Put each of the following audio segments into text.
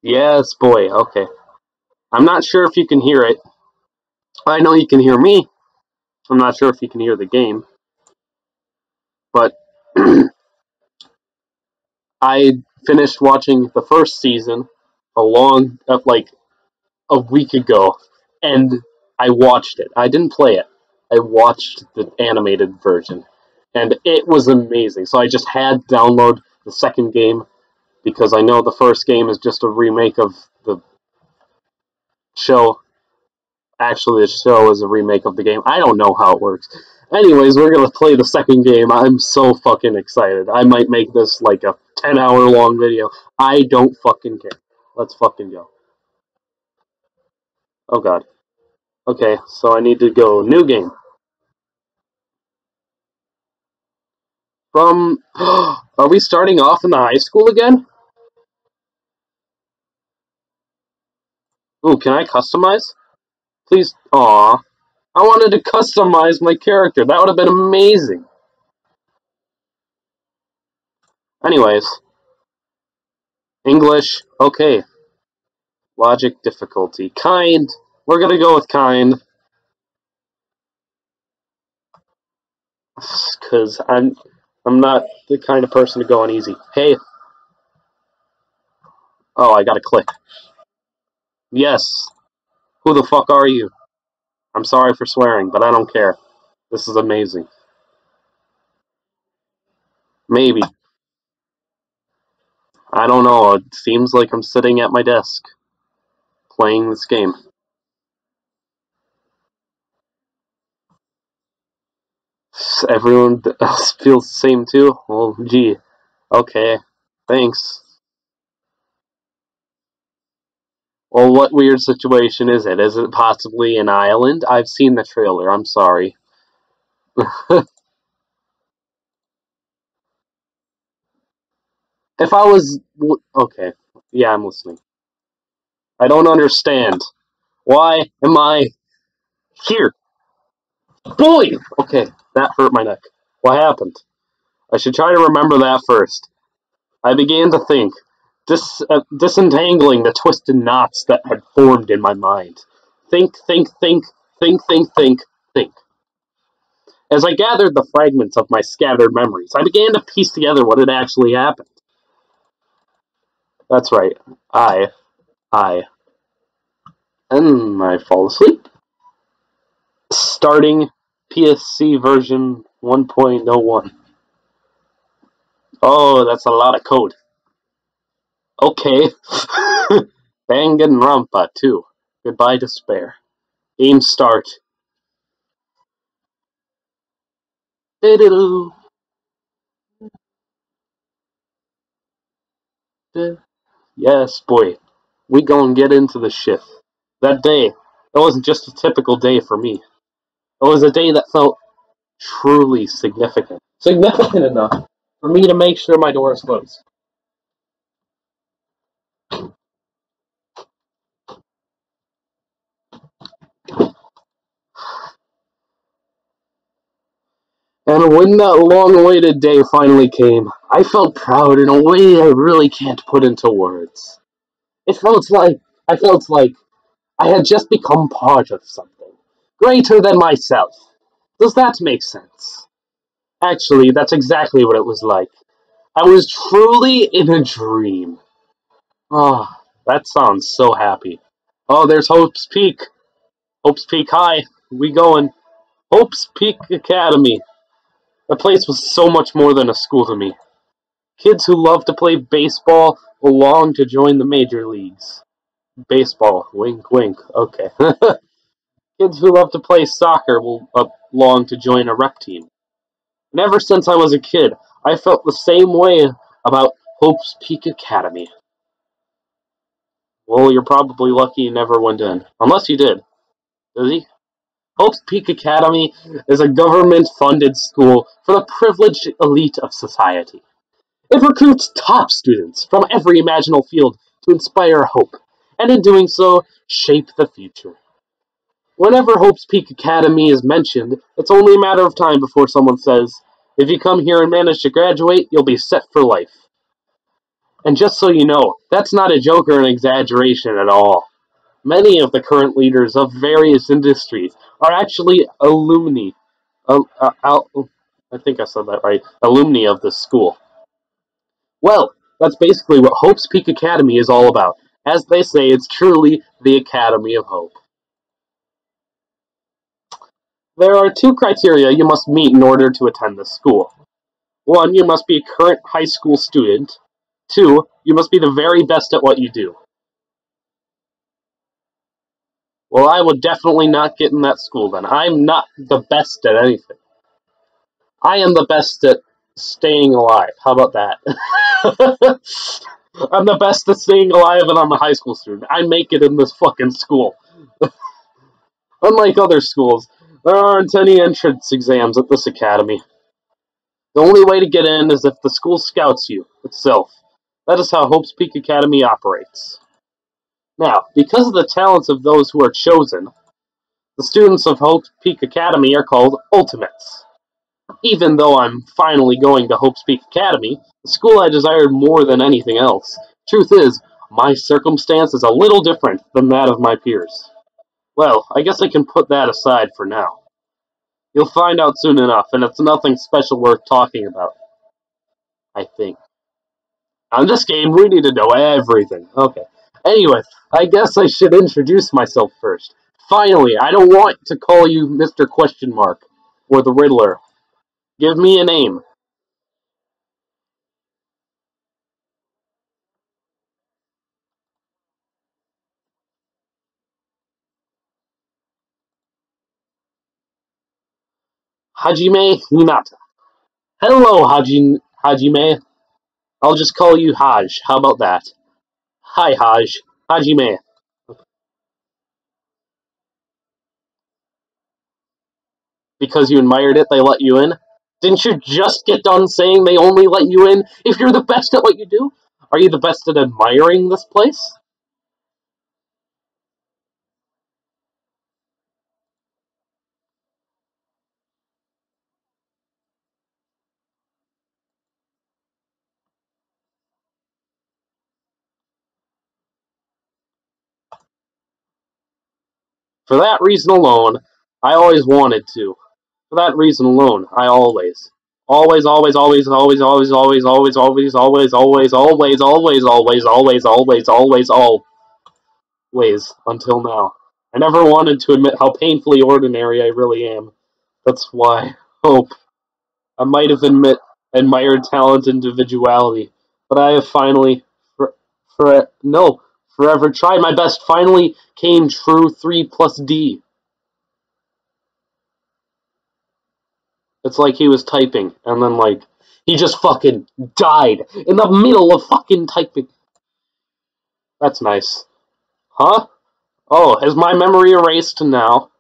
Yes, boy. Okay. I'm not sure if you can hear it. I know you can hear me. I'm not sure if you can hear the game, but I finished watching the first season like a week ago, and I watched it. I didn't play it. I watched the animated version, and it was amazing. So I just had to download the second game because I know the first game is just a remake of the show. Actually, the show is a remake of the game. I don't know how it works. Anyways, we're gonna play the second game. I'm so fucking excited. I might make this like a 10-hour long video. I don't fucking care. Let's fucking go. Oh god. Okay, so I need to go new game. From are we starting off in the high school again? Ooh, can I customize? Please. Aw. I wanted to customize my character. That would have been amazing. Anyways. English. Okay. Logic difficulty. Kind. We're gonna go with kind. Cause I'm not the kind of person to go on easy. Hey. Oh, I gotta click. Yes. Who the fuck are you? I'm sorry for swearing, but I don't care. This is amazing. Maybe. I don't know. It seems like I'm sitting at my desk playing this game. Everyone else feels the same too? Well, gee. Okay. Thanks. Well, what weird situation is it? Is it possibly an island? I've seen the trailer. I'm sorry. If I was... Okay. Yeah, I'm listening. I don't understand. Why am I here? Boy! Okay, that hurt my neck. What happened? I should try to remember that first. I began to think, disentangling the twisted knots that had formed in my mind. Think, think, think, think, think, think, think. As I gathered the fragments of my scattered memories, I began to piece together what had actually happened. That's right. I, and I fall asleep. Starting PSC version 1.01. Oh, that's a lot of code. Okay. DanganRonpa 2. Goodbye Despair. Game start. Yes, boy. We gonna get into the shit. That day, it wasn't just a typical day for me. It was a day that felt truly significant. Significant enough for me to make sure my door is closed. And when that long-awaited day finally came, I felt proud in a way I really can't put into words. It felt like I had just become part of something greater than myself. Does that make sense? Actually, that's exactly what it was like. I was truly in a dream. Ah, oh, that sounds so happy. Oh, there's Hope's Peak. Hope's Peak High. We going. Hope's Peak Academy. The place was so much more than a school to me. Kids who love to play baseball will long to join the major leagues. Baseball. Wink, wink. Okay. Kids who love to play soccer will long to join a rep team. And ever since I was a kid, I felt the same way about Hope's Peak Academy. Well, you're probably lucky you never went in. Unless you did. Does he? Hope's Peak Academy is a government-funded school for the privileged elite of society. It recruits top students from every imaginable field to inspire hope, and in doing so, shape the future. Whenever Hope's Peak Academy is mentioned, it's only a matter of time before someone says, if you come here and manage to graduate, you'll be set for life. And just so you know, that's not a joke or an exaggeration at all. Many of the current leaders of various industries are actually alumni. I think I said that right. Alumni of this school. Well, that's basically what Hope's Peak Academy is all about. As they say, it's truly the Academy of Hope. There are two criteria you must meet in order to attend this school. One, you must be a current high school student. Two, you must be the very best at what you do. Well, I would definitely not get in that school then. I'm not the best at anything. I am the best at staying alive. How about that? I'm the best at staying alive and I'm a high school student. I make it in this fucking school. Unlike other schools, there aren't any entrance exams at this academy. The only way to get in is if the school scouts you itself. That is how Hope's Peak Academy operates. Now, because of the talents of those who are chosen, the students of Hope's Peak Academy are called Ultimates. Even though I'm finally going to Hope's Peak Academy, the school I desired more than anything else, truth is, my circumstance is a little different than that of my peers. Well, I guess I can put that aside for now. You'll find out soon enough, and it's nothing special worth talking about, I think. On this game, we need to know everything. Okay. Anyway, I guess I should introduce myself first. Finally, I don't want to call you Mr. Question Mark or the Riddler. Give me a name. Hajime Hinata. Hello, Hajime. I'll just call you Haj. How about that? Hi, Haj. Hajime. Because you admired it, they let you in? Didn't you just get done saying they only let you in if you're the best at what you do? Are you the best at admiring this place? For that reason alone, I always wanted to. For that reason alone, I always, always, always, always, always, always, always, always, always, always, always, always, always, always, always, always, until now. I never wanted to admit how painfully ordinary I really am. That's why. Hope. I might have admired talent and individuality, but I have finally, forever tried my best. Finally came true 3 plus D. It's like he was typing, and then, like, he just fucking died in the middle of fucking typing. That's nice. Huh? Oh, is my memory erased now?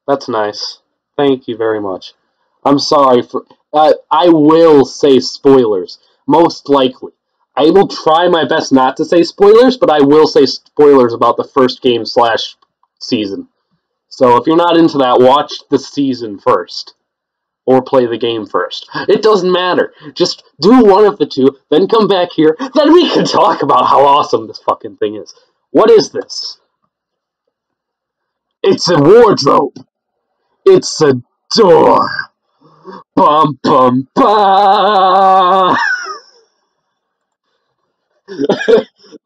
That's nice. Thank you very much. I'm sorry for. I will say spoilers. Most likely. I will try my best not to say spoilers, but I will say spoilers about the first game slash season. So if you're not into that, watch the season first. Or play the game first. It doesn't matter. Just do one of the two, then come back here, then we can talk about how awesome this fucking thing is. What is this? It's a wardrobe. It's a door. Bum bum bum.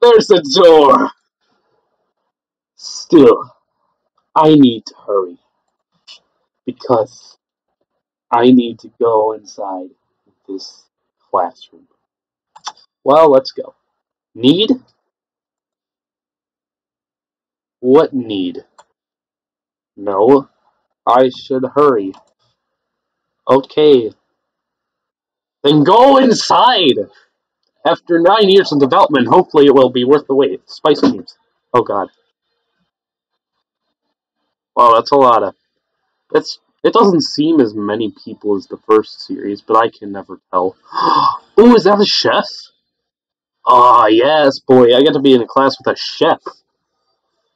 There's a door. Still, I need to hurry because I need to go inside this classroom. Well, let's go. Need? What need? No, I should hurry. Okay, then go inside! After 9 years of development, hopefully it will be worth the wait. Spice Cubes. Oh god. Wow, that's a lot of. It doesn't seem as many people as the first series, but I can never tell. Ooh, is that a chef? Ah, yes, boy. I get to be in a class with a chef.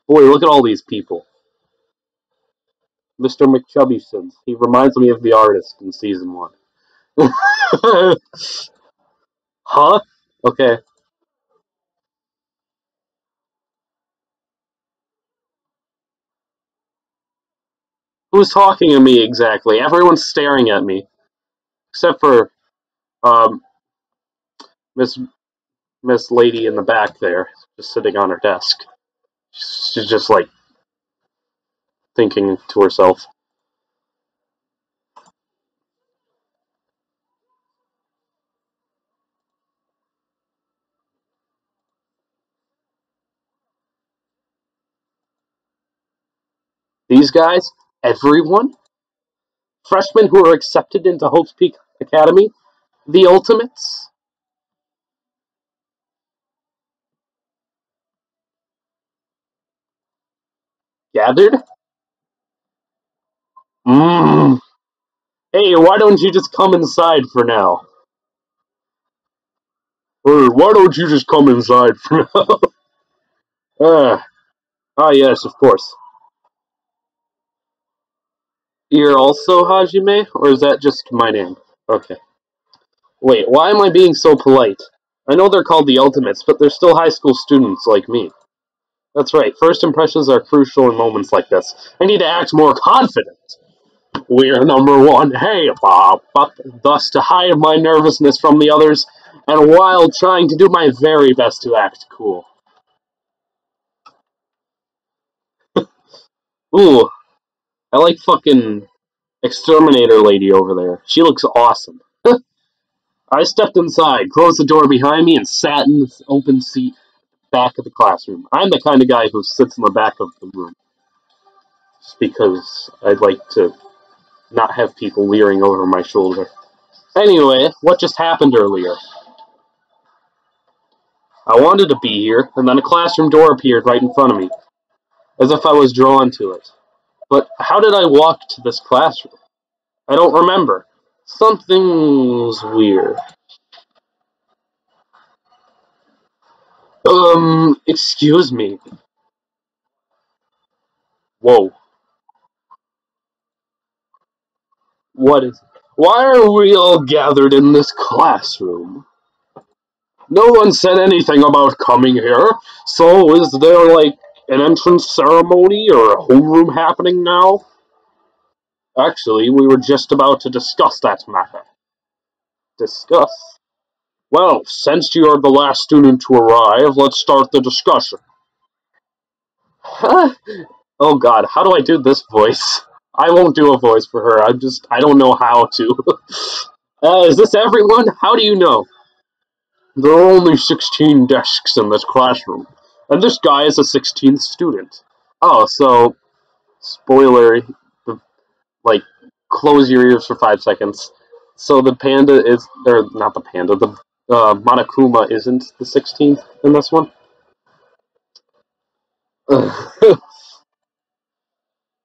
Boy, look at all these people. Mr. McChubbysons. He reminds me of the artist in season 1. Huh? Okay. Who's talking to me exactly? Everyone's staring at me. Except for, um, Miss Miss Lady in the back there, just sitting on her desk. She's just, like, thinking to herself. These guys? Everyone? Freshmen who are accepted into Hope's Peak Academy? The Ultimates? Gathered? Mmm. Hey, why don't you just come inside for now? Hey, why don't you just come inside for now? Yes, of course. You're also Hajime, or is that just my name? Okay. Wait, why am I being so polite? I know they're called the Ultimates, but they're still high school students like me. That's right, first impressions are crucial in moments like this. I need to act more confident. We're number one, hey, Bob. Thus, to hide my nervousness from the others, and while trying to do my very best to act cool. Ooh, I like fucking Exterminator Lady over there. She looks awesome. I stepped inside, closed the door behind me, and sat in the open seat back of the classroom. I'm the kind of guy who sits in the back of the room, just because I'd like to not have people leering over my shoulder. Anyway, what just happened earlier? I wanted to be here, and then a classroom door appeared right in front of me, as if I was drawn to it. But how did I walk to this classroom? I don't remember. Something's weird. Excuse me. Whoa. What is... Why are we all gathered in this classroom? No one said anything about coming here, so is there, like, an entrance ceremony or a homeroom happening now? Actually, we were just about to discuss that matter. Discuss? Well, since you are the last student to arrive, let's start the discussion. Huh? Oh god, how do I do this voice? I won't do a voice for her, I don't know how to. Is this everyone? How do you know? There are only 16 desks in this classroom, and this guy is a 16th student. Oh, so, spoiler, like, close your ears for 5 seconds. So the panda is, or not the panda, the Monokuma isn't the 16th in this one?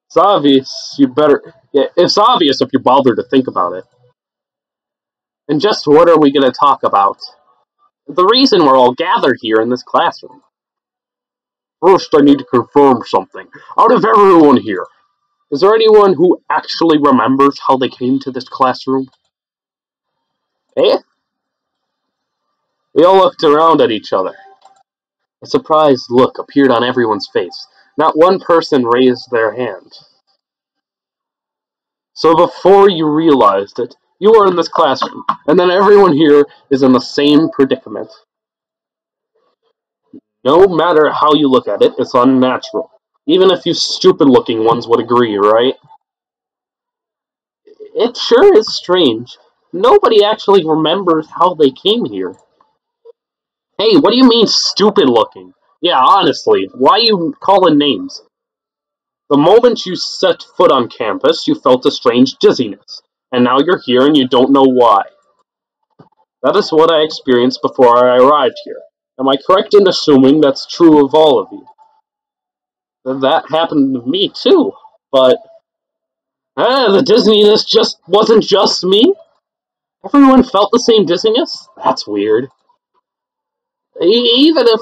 It's obvious, you better, yeah, it's obvious if you bother to think about it. And just what are we going to talk about? The reason we're all gathered here in this classroom. First, I need to confirm something. Out of everyone here, is there anyone who actually remembers how they came to this classroom? Eh? We all looked around at each other. A surprised look appeared on everyone's face. Not one person raised their hand. So before you realized it, you were in this classroom, and then everyone here is in the same predicament. No matter how you look at it, it's unnatural. Even if you stupid looking ones would agree, right? It sure is strange. Nobody actually remembers how they came here. Hey, what do you mean stupid looking? Yeah, honestly, why you calling names? The moment you set foot on campus, you felt a strange dizziness, and now you're here and you don't know why. That is what I experienced before I arrived here. Am I correct in assuming that's true of all of you? That happened to me too, but the dizziness just wasn't just me. Everyone felt the same dizziness. That's weird. Even if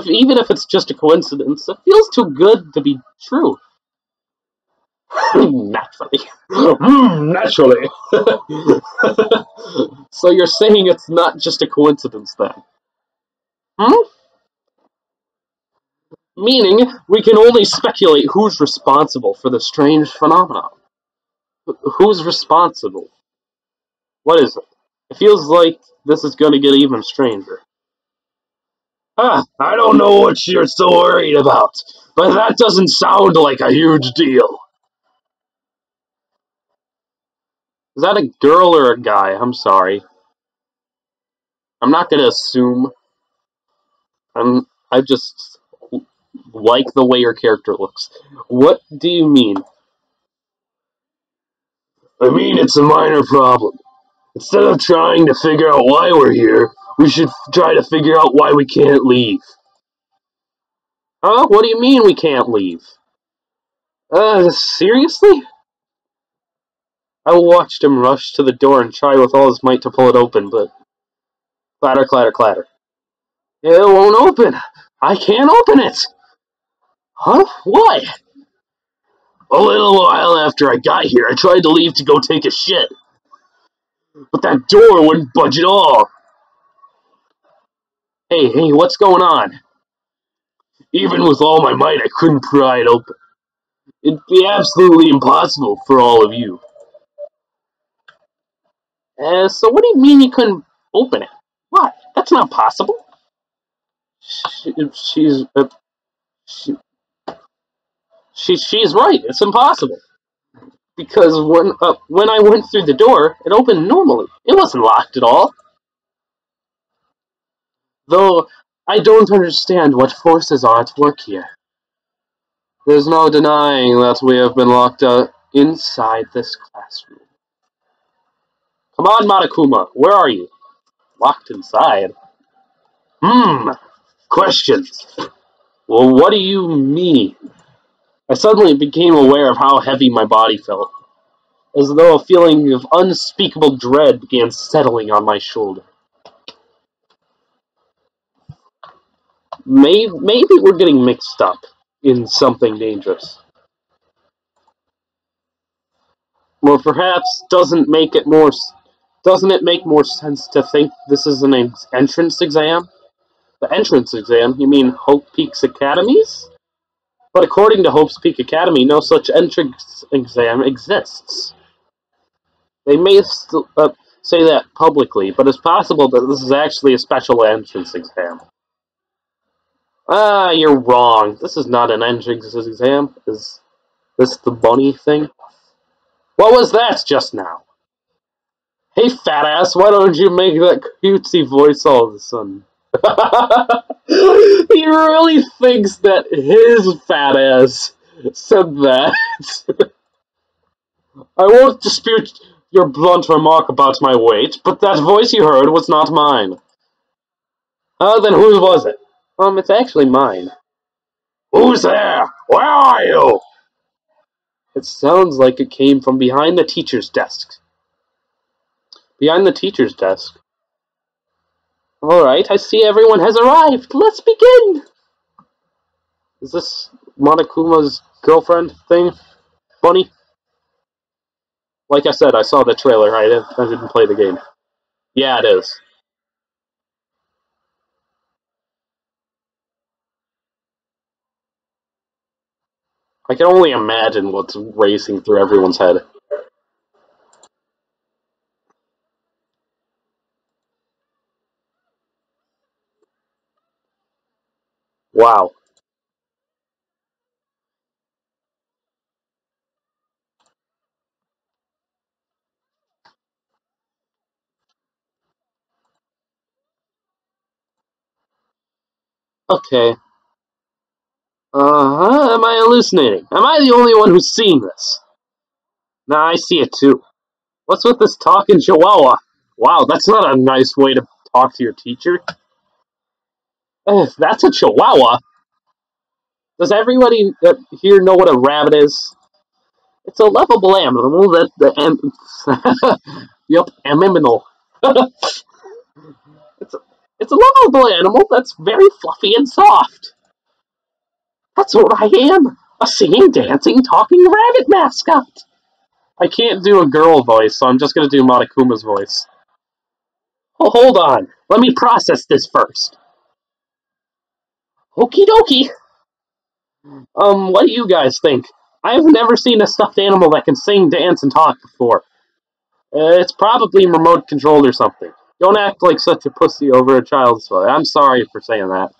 even if it's just a coincidence, it feels too good to be true. Naturally. Naturally. So you're saying it's not just a coincidence then? Hmm? Meaning, we can only speculate who's responsible for the strange phenomenon. Who's responsible? What is it? It feels like this is going to get even stranger. I don't know what you're so worried about, but that doesn't sound like a huge deal. Is that a girl or a guy? I'm sorry. I'm not going to assume. I just like the way your character looks. What do you mean? I mean, it's a minor problem. Instead of trying to figure out why we're here, we should try to figure out why we can't leave. Huh? What do you mean we can't leave? Seriously? I watched him rush to the door and try with all his might to pull it open, but clatter, clatter, clatter. It won't open. I can't open it. Huh? Why? A little while after I got here, I tried to leave to go take a shit, but that door wouldn't budge at all. Hey, what's going on? Even with all my might, I couldn't pry it open. It'd be absolutely impossible for all of you. So what do you mean you couldn't open it? What? That's not possible. She's she, she's right. It's impossible because when I went through the door, it opened normally. It wasn't locked at all. Though I don't understand what forces are at work here. There's no denying that we have been locked inside this classroom. Come on, Monokuma, where are you? Locked inside? Questions. Well, what do you mean? I suddenly became aware of how heavy my body felt, as though a feeling of unspeakable dread began settling on my shoulder. Maybe we're getting mixed up in something dangerous. Or perhaps doesn't it make more sense to think this is an entrance exam? The entrance exam? You mean Hope Peaks Academies? But according to Hope's Peak Academy, no such entrance exam exists. They may say that publicly, but it's possible that this is actually a special entrance exam. You're wrong. This is not an entrance exam. Is this the bunny thing? What was that just now? Hey, fat ass, why don't you make that cutesy voice all of a sudden? He really thinks that his fat ass said that. I won't dispute your blunt remark about my weight, but that voice you heard was not mine. Then whose was it? It's actually mine. Who's there? Where are you? It sounds like it came from behind the teacher's desk. Behind the teacher's desk? Alright, I see everyone has arrived. Let's begin! Is this Monokuma's girlfriend thing? Bunny? Like I said, I saw the trailer. I didn't play the game. Yeah, it is. I can only imagine what's racing through everyone's head. Wow. Okay. Am I hallucinating? Am I the only one who's seeing this? Nah, I see it too. What's with this talking chihuahua? Wow, that's not a nice way to talk to your teacher. That's a chihuahua. Does everybody here know what a rabbit is? It's a lovable animal yep, aminal. it's a, it's a lovable animal that's very fluffy and soft. That's what I am. A singing, dancing, talking rabbit mascot! I can't do a girl voice, so I'm just gonna do Monokuma's voice. Oh, hold on. Let me process this first. Okie dokie. What do you guys think? I've never seen a stuffed animal that can sing, dance, and talk before. It's probably remote controlled or something. Don't act like such a pussy over a child's toy. I'm sorry for saying that.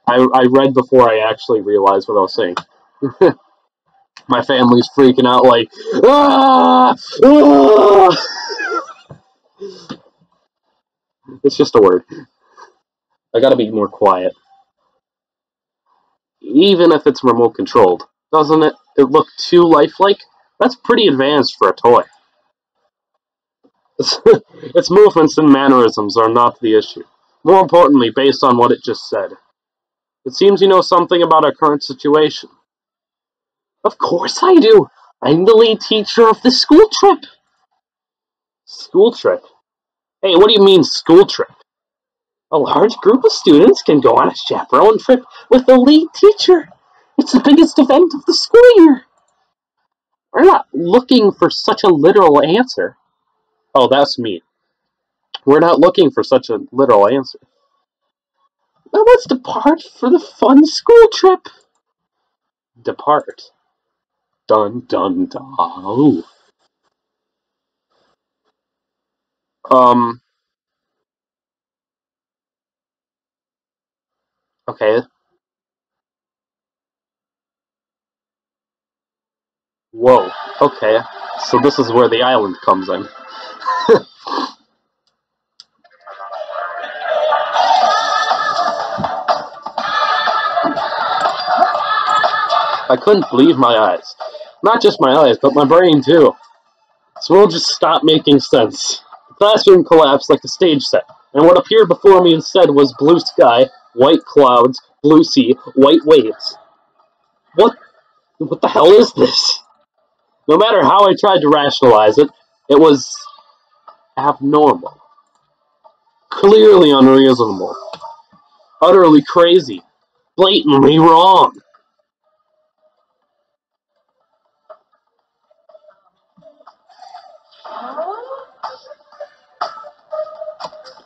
I read before I actually realized what I was saying. My family's freaking out like, ah! Ah! It's just a word. I gotta be more quiet. Even if it's remote controlled, doesn't it look too lifelike? That's pretty advanced for a toy. Its movements and mannerisms are not the issue. More importantly, based on what it just said. It seems you know something about our current situation. Of course I do. I'm the lead teacher of the school trip. School trip? Hey, what do you mean, school trip? A large group of students can go on a chaperone trip with the lead teacher. It's the biggest event of the school year. We're not looking for such a literal answer. Oh, that's me. We're not looking for such a literal answer. Now let's depart for the fun school trip. Depart. Dun dun dun. Oh. Okay. Whoa. Okay. So this is where the island comes in. I couldn't believe my eyes. Not just my eyes, but my brain too. So we'll just stop making sense. The classroom collapsed like a stage set, and what appeared before me instead was blue sky, white clouds, blue sea, white waves. What the hell is this? No matter how I tried to rationalize it, it was abnormal. Clearly unreasonable. Utterly crazy. Blatantly wrong.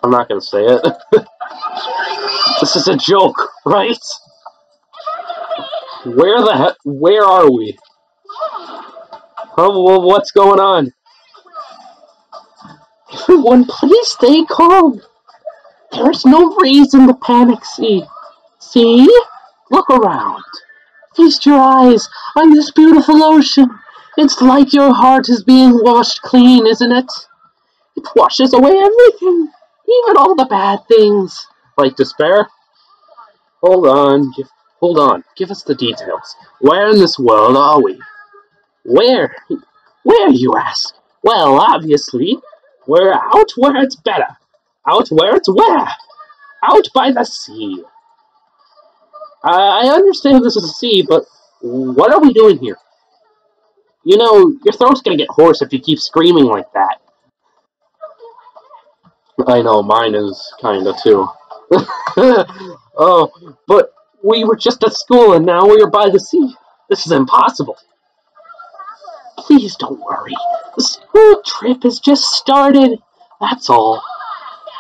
I'm not gonna say it. This is a joke, right? Where are we? What's going on? Everyone, please stay calm. There's no reason to panic, See? Look around. Feast your eyes on this beautiful ocean. It's like your heart is being washed clean, isn't it? It washes away everything, even all the bad things. Like despair? Hold on. Hold on. Give us the details. Where in this world are we? Where? Where, you ask? Well, obviously, we're out where it's better. Out where it's where? Out by the sea. I understand this is a sea, but what are we doing here? You know, your throat's gonna get hoarse if you keep screaming like that. I know, mine is kinda too. Oh, but we were just at school and now we are by the sea. This is impossible. Please don't worry. The school trip has just started. That's all.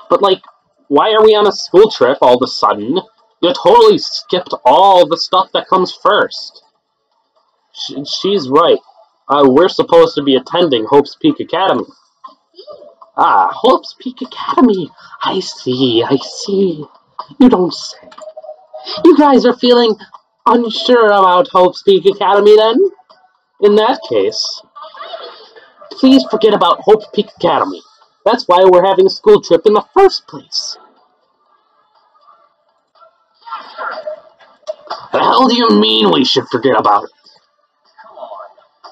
But, like, why are we on a school trip all of a sudden? You totally skipped all the stuff that comes first. She's right. We're supposed to be attending Hope's Peak Academy. Ah, Hope's Peak Academy. I see, I see. You don't say. You guys are feeling unsure about Hope's Peak Academy then? In that case, please forget about Hope's Peak Academy. That's why we're having a school trip in the first place. The hell do you mean we should forget about it?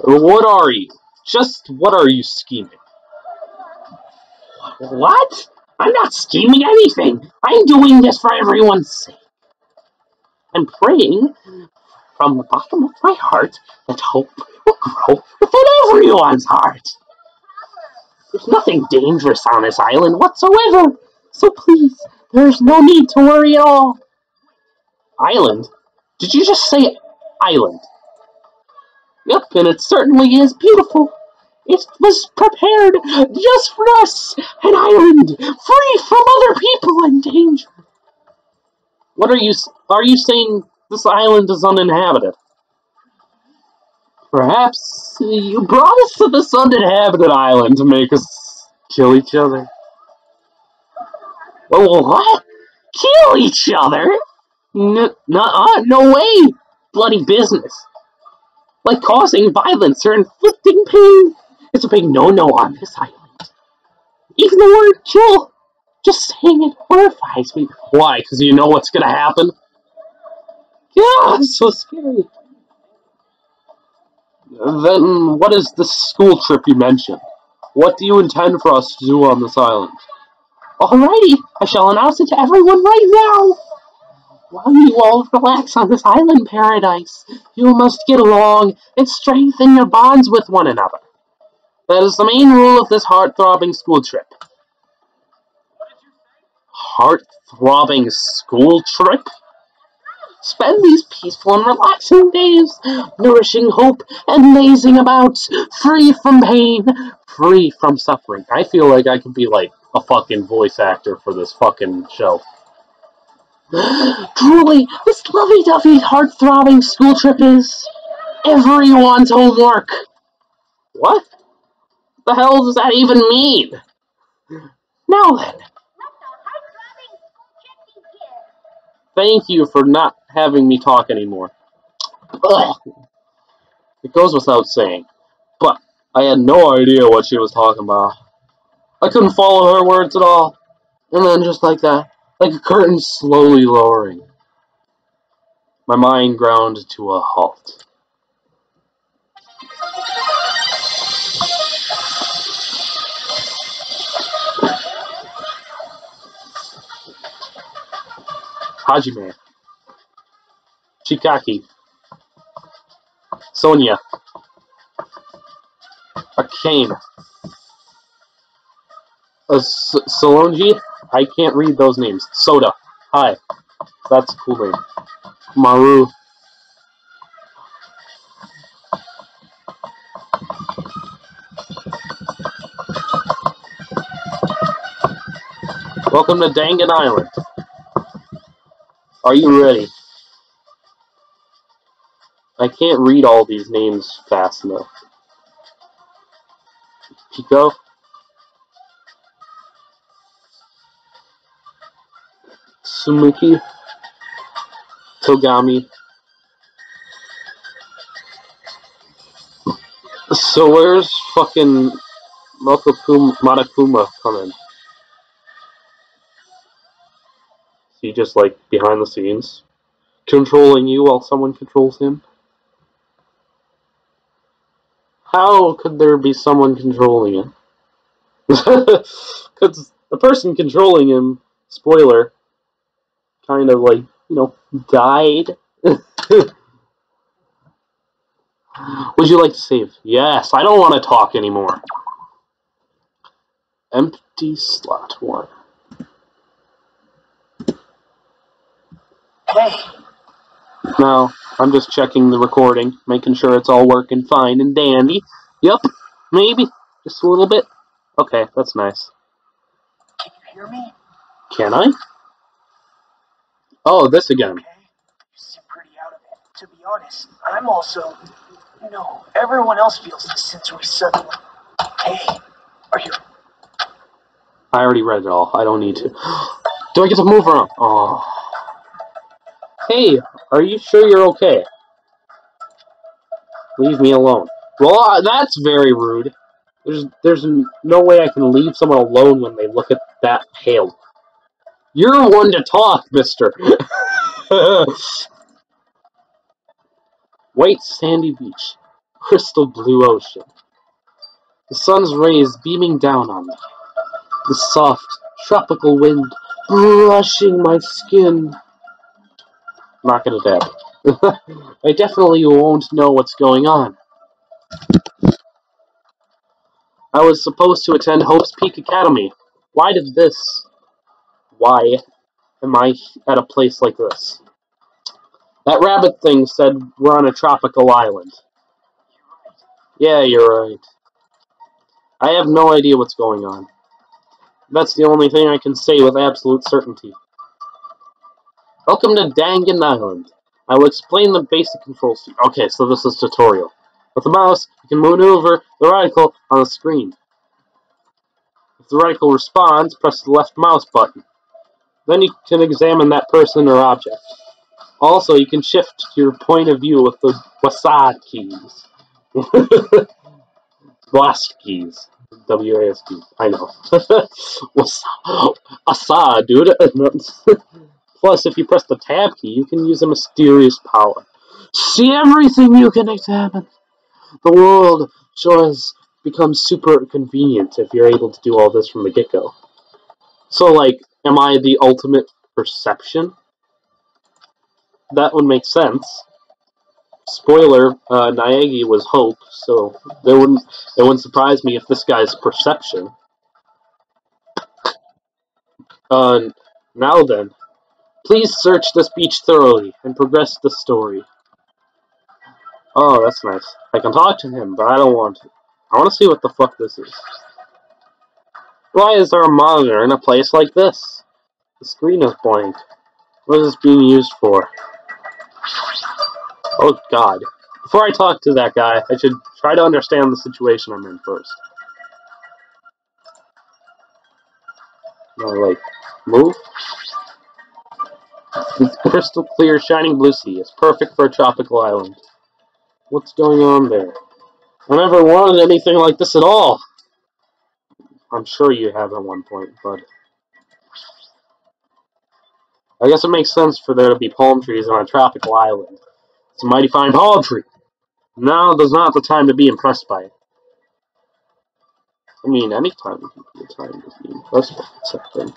What are you? Just what are you scheming? What? I'm not scheming anything. I'm doing this for everyone's sake. I'm praying from the bottom of my heart that hope will grow within everyone's heart. There's nothing dangerous on this island whatsoever. So please, there's no need to worry at all. Island? Did you just say island? and it certainly is beautiful. It was prepared just for us, an island free from other people in danger. What are you saying this island is uninhabited? Perhaps you brought us to this uninhabited island to make us kill each other. Well, what? Kill each other? No way! Bloody business. Like causing violence or inflicting pain. It's a big no-no on this island. Even the word kill, just saying it horrifies me. Why? Because you know what's gonna happen? Yeah, it's so scary. Then what is the school trip you mentioned? What do you intend for us to do on this island? Alrighty, I shall announce it to everyone right now. While you all relax on this island paradise, you must get along and strengthen your bonds with one another. That is the main rule of this heart-throbbing school trip. Heart-throbbing school trip? Spend these peaceful and relaxing days, nourishing hope and lazing about, free from pain, free from suffering. I feel like I could be like a fucking voice actor for this fucking show. Truly, this lovey-dovey, heart-throbbing school trip is everyone's homework. What the hell does that even mean? Now then. Thank you for not having me talk anymore. Ugh. It goes without saying, but I had no idea what she was talking about. I couldn't follow her words at all. And then just like that, like a curtain slowly lowering, my mind ground to a halt. Hajime, Chikaki, Sonia, Akane, Solonji, I can't read those names. Soda, hi, that's a cool name. Maru, welcome to Dangan Island. Are you ready? I can't read all these names fast enough. Pico, Sumuki, Togami. So where's fucking Monokuma coming? Is he just like behind the scenes, controlling you while someone controls him? How could there be someone controlling him? Because the person controlling him, spoiler, kind of like, died. Would you like to save? Yes, I don't want to talk anymore. Empty slot 1. Hey. No, I'm just checking the recording, making sure it's all working fine and dandy. Yup, maybe. Just a little bit. Okay, that's nice. Can you hear me? Can I? Oh, this again. Okay. You seem pretty out of it. To be honest, I'm also... everyone else feels this sensory suddenly. Hey, are you... I already read it all. I don't need to. Do I get to move around? Oh. Hey, are you sure you're okay? Leave me alone. Well, that's very rude. There's no way I can leave someone alone when they look at that pale. You're one to talk, mister. White sandy beach. Crystal blue ocean. The sun's rays beaming down on me. The soft, tropical wind brushing my skin. Not gonna dab. I definitely won't know what's going on. I was supposed to attend Hope's Peak Academy. Why am I at a place like this? That rabbit thing said we're on a tropical island. Yeah, you're right. I have no idea what's going on. That's the only thing I can say with absolute certainty. Welcome to Dangan Island. I will explain the basic controls to you. Okay, so this is tutorial. With the mouse, you can maneuver the reticle on the screen. If the reticle responds, press the left mouse button. Then you can examine that person or object. Also, you can shift your point of view with the WASD keys. WASD keys. WASD. I know. WASD, dude. Plus, if you press the tab key, you can use a mysterious power. See everything you can examine. The world sure has become super convenient if you're able to do all this from the get-go. So, like, am I the ultimate perception? That would make sense. Spoiler, Naegi was Hope, so it wouldn't surprise me if this guy's perception. Uh, Now then, please search this beach thoroughly and progress the story. Oh, that's nice. I can talk to him, but I don't want to. I want to see what the fuck this is. Why is there a monitor in a place like this? The screen is blank. What is this being used for? Oh god. Before I talk to that guy, I should try to understand the situation I'm in first. No, like, move? This crystal clear, shining blue sea is perfect for a tropical island. What's going on there? I never wanted anything like this at all. I'm sure you have at one point, but I guess it makes sense for there to be palm trees on a tropical island. It's a mighty fine palm tree. Now is not the time to be impressed by it. I mean, any time can be a time to be impressed by something.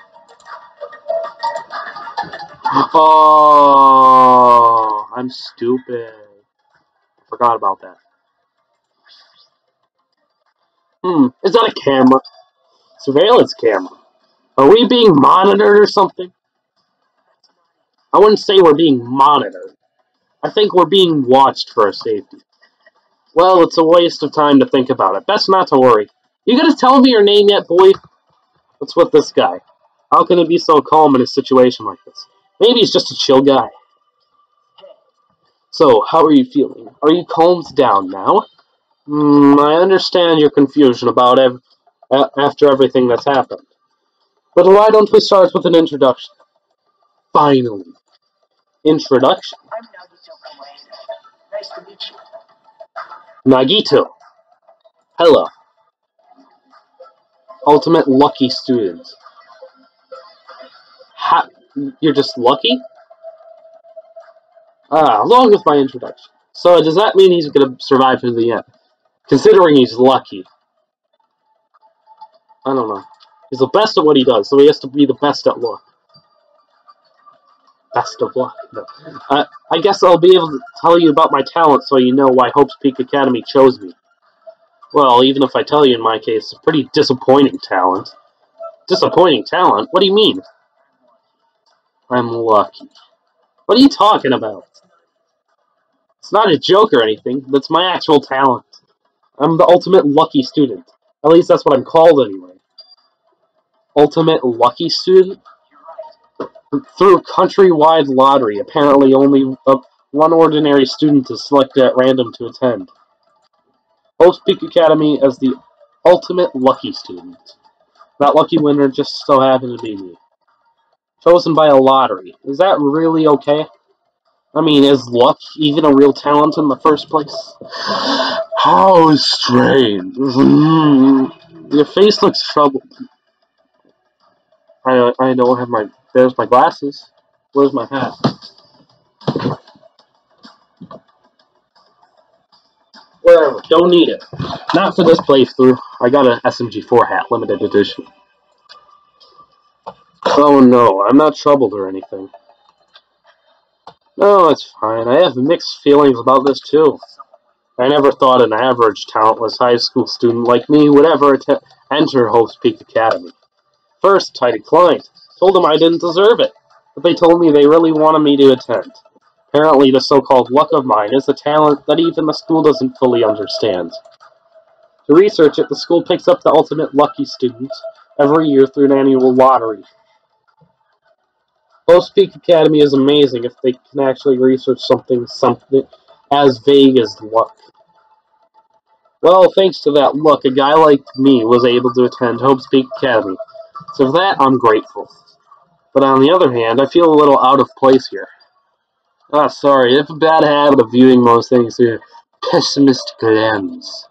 Oh, I'm stupid. I forgot about that. Is that a camera? Surveillance camera. Are we being monitored or something? I wouldn't say we're being monitored. I think we're being watched for our safety. Well, it's a waste of time to think about it. Best not to worry. You gonna tell me your name yet, boy? What's with this guy? How can he be so calm in a situation like this? Maybe he's just a chill guy. So, how are you feeling? Are you calmed down now? I understand your confusion about after everything that's happened. But why don't we start with an introduction? Finally. Introduction. I'm Nagito Kawaii. Nice to meet you. Nagito. Hello. Ultimate lucky student. You're just lucky? Along with my introduction. So does that mean he's going to survive to the end? Considering he's lucky. I don't know. He's the best at what he does, so he has to be the best at luck. Best of luck. No. I guess I'll be able to tell you about my talent so you know why Hope's Peak Academy chose me. Well, even if I tell you in my case, it's a pretty disappointing talent. Disappointing talent? What do you mean? I'm lucky. What are you talking about? It's not a joke or anything. That's my actual talent. I'm the ultimate lucky student. At least that's what I'm called anyway. Ultimate lucky student? Through countrywide lottery, apparently only one ordinary student is selected at random to attend. Hope's Peak Academy as the ultimate lucky student. That lucky winner just so happened to be me. Chosen by a lottery. Is that really okay? I mean, is luck even a real talent in the first place? How strange. Your face looks troubled. I don't have my... There's my glasses. Where's my hat? Whatever. Don't need it. Not for this playthrough. I got an SMG4 hat, limited edition. Oh no, I'm not troubled or anything. No, it's fine. I have mixed feelings about this too. I never thought an average, talentless high school student like me would ever enter Hope's Peak Academy. First, I declined. Told them I didn't deserve it. But they told me they really wanted me to attend. Apparently, the so-called luck of mine is a talent that even the school doesn't fully understand. To research it, the school picks up the ultimate lucky student every year through an annual lottery. Post Peak Academy is amazing if they can actually research something as vague as luck. Well, thanks to that luck, a guy like me was able to attend Hope's Peak Academy. So for that, I'm grateful. But on the other hand, I feel a little out of place here. Ah, sorry, I have a bad habit of viewing most things through a pessimistic lens.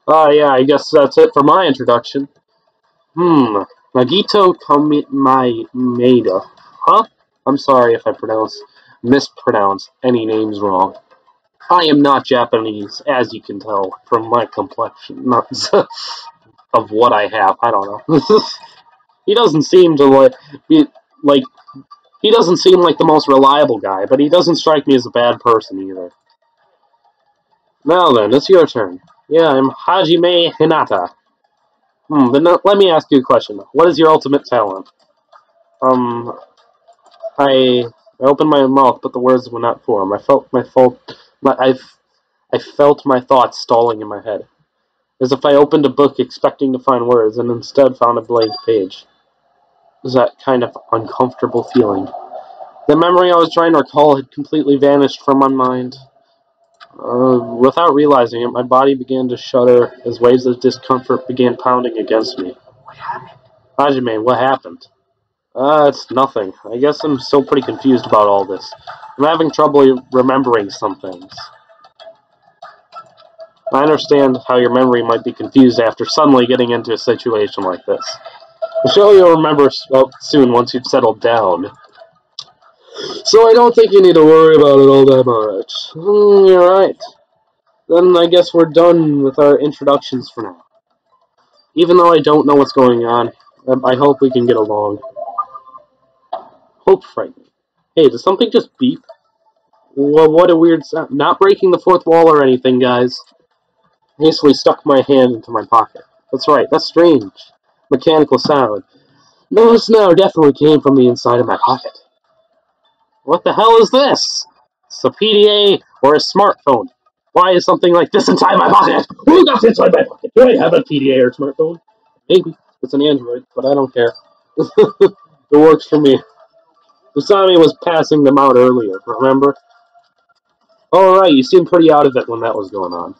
Ah, yeah, I guess that's it for my introduction. Nagito Maeda. Huh? I'm sorry if I mispronounce any names wrong. I am not Japanese, as you can tell from my complexion, not of what I have. I don't know. He doesn't seem to like he doesn't seem like the most reliable guy, but he doesn't strike me as a bad person either. Now then, it's your turn. Yeah, I'm Hajime Hinata. Then let me ask you a question. What is your ultimate talent? I opened my mouth, but the words would not form. I felt my thoughts stalling in my head, as if I opened a book expecting to find words, and instead found a blank page. It was that kind of uncomfortable feeling. The memory I was trying to recall had completely vanished from my mind. Without realizing it, my body began to shudder as waves of discomfort began pounding against me. What happened? Hajime, what happened? It's nothing. I guess I'm still pretty confused about all this. I'm having trouble remembering some things. I understand how your memory might be confused after suddenly getting into a situation like this. I'm sure you'll remember soon once you've settled down. So I don't think you need to worry about it all that much. You're right. Then I guess we're done with our introductions for now. Even though I don't know what's going on, I hope we can get along. Hope frightening. Hey, does something just beep? Well, what a weird sound. Not breaking the fourth wall or anything, guys. I hastily stuck my hand into my pocket. That's right, that's strange. Mechanical sound. No, this now definitely came from the inside of my pocket. What the hell is this? It's a PDA or a smartphone. Why is something like this inside my pocket? Who got inside my pocket? Do I have a PDA or smartphone? Maybe. It's an Android, but I don't care. It works for me. Usami was passing them out earlier, remember? Alright, you seemed pretty out of it when that was going on.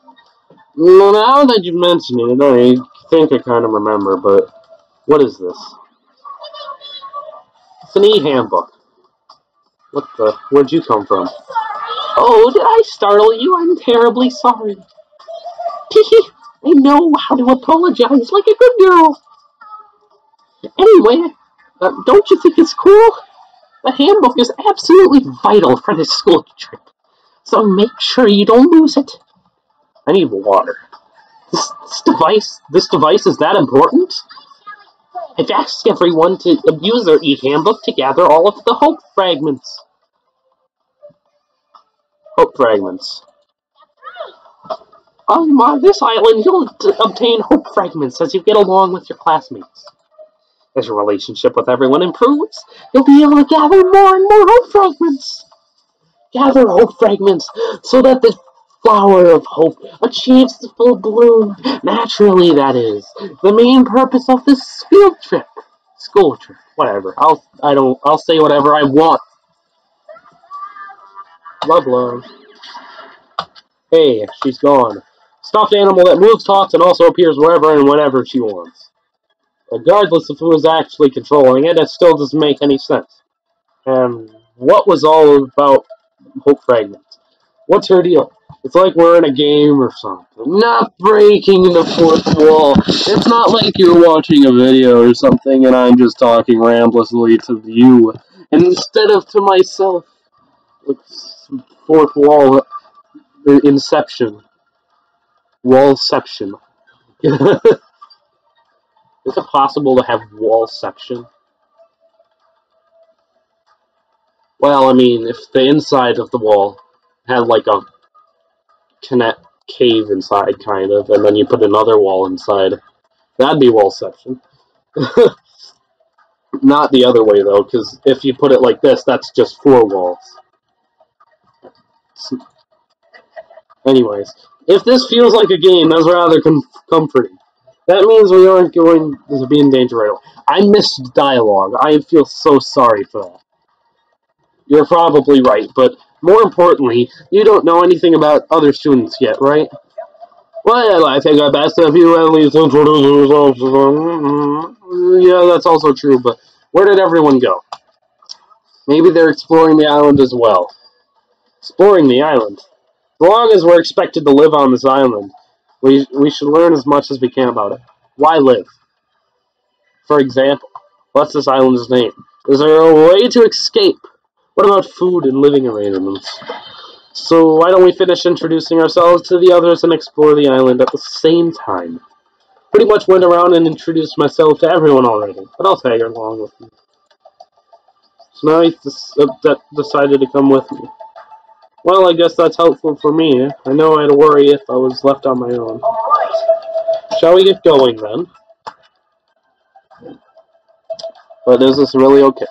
Well, now that you mention it, I think I kind of remember, but what is this? It's an e-handbook. What the? Where'd you come from? Oh, did I startle you? I'm terribly sorry. I know how to apologize like a good girl. Anyway, don't you think it's cool? The handbook is absolutely vital for this school trip, so make sure you don't lose it. I need water. This device is that important? I've asked everyone to use their e-handbook to gather all of the hope fragments. Hope fragments. On this island, you'll obtain hope fragments as you get along with your classmates. As your relationship with everyone improves, you'll be able to gather more and more hope fragments. Gather hope fragments so that the flower of hope achieves the full bloom. Naturally, that is the main purpose of this field trip, school trip, whatever. I'll say whatever I want. Love, love. Hey, she's gone. Stuffed animal that moves, talks, and also appears wherever and whenever she wants. Regardless of who is actually controlling it, it still doesn't make any sense. And what was all about hope fragments? What's her deal? It's like we're in a game or something. Not breaking the fourth wall. It's not like you're watching a video or something and I'm just talking rambling to you instead of to myself. Fourth wall. Inception. Wallception. Is it possible to have wallception? Well, I mean, if the inside of the wall had like a cave inside, kind of, and then you put another wall inside, that'd be wallception. Not the other way, though, because if you put it like this, that's just four walls. Anyways, If this feels like a game, that's rather comforting. That means we aren't going to be in danger right away. I missed dialogue. I feel so sorry for that. You're probably right, but more importantly, you don't know anything about other students yet, right? Well, I think I best if you at least introduce yourself. Yeah, that's also true, but where did everyone go? Maybe they're exploring the island as well. Exploring the island? As long as we're expected to live on this island, we should learn as much as we can about it. Why live? For example, what's this island's name? Is there a way to escape? What about food and living arrangements? So why don't we finish introducing ourselves to the others and explore the island at the same time? Pretty much went around and introduced myself to everyone already, but I'll tag along with you. So now he's decided to come with me. Well, I guess that's helpful for me. I know I'd worry if I was left on my own. Shall we get going then? But is this really okay?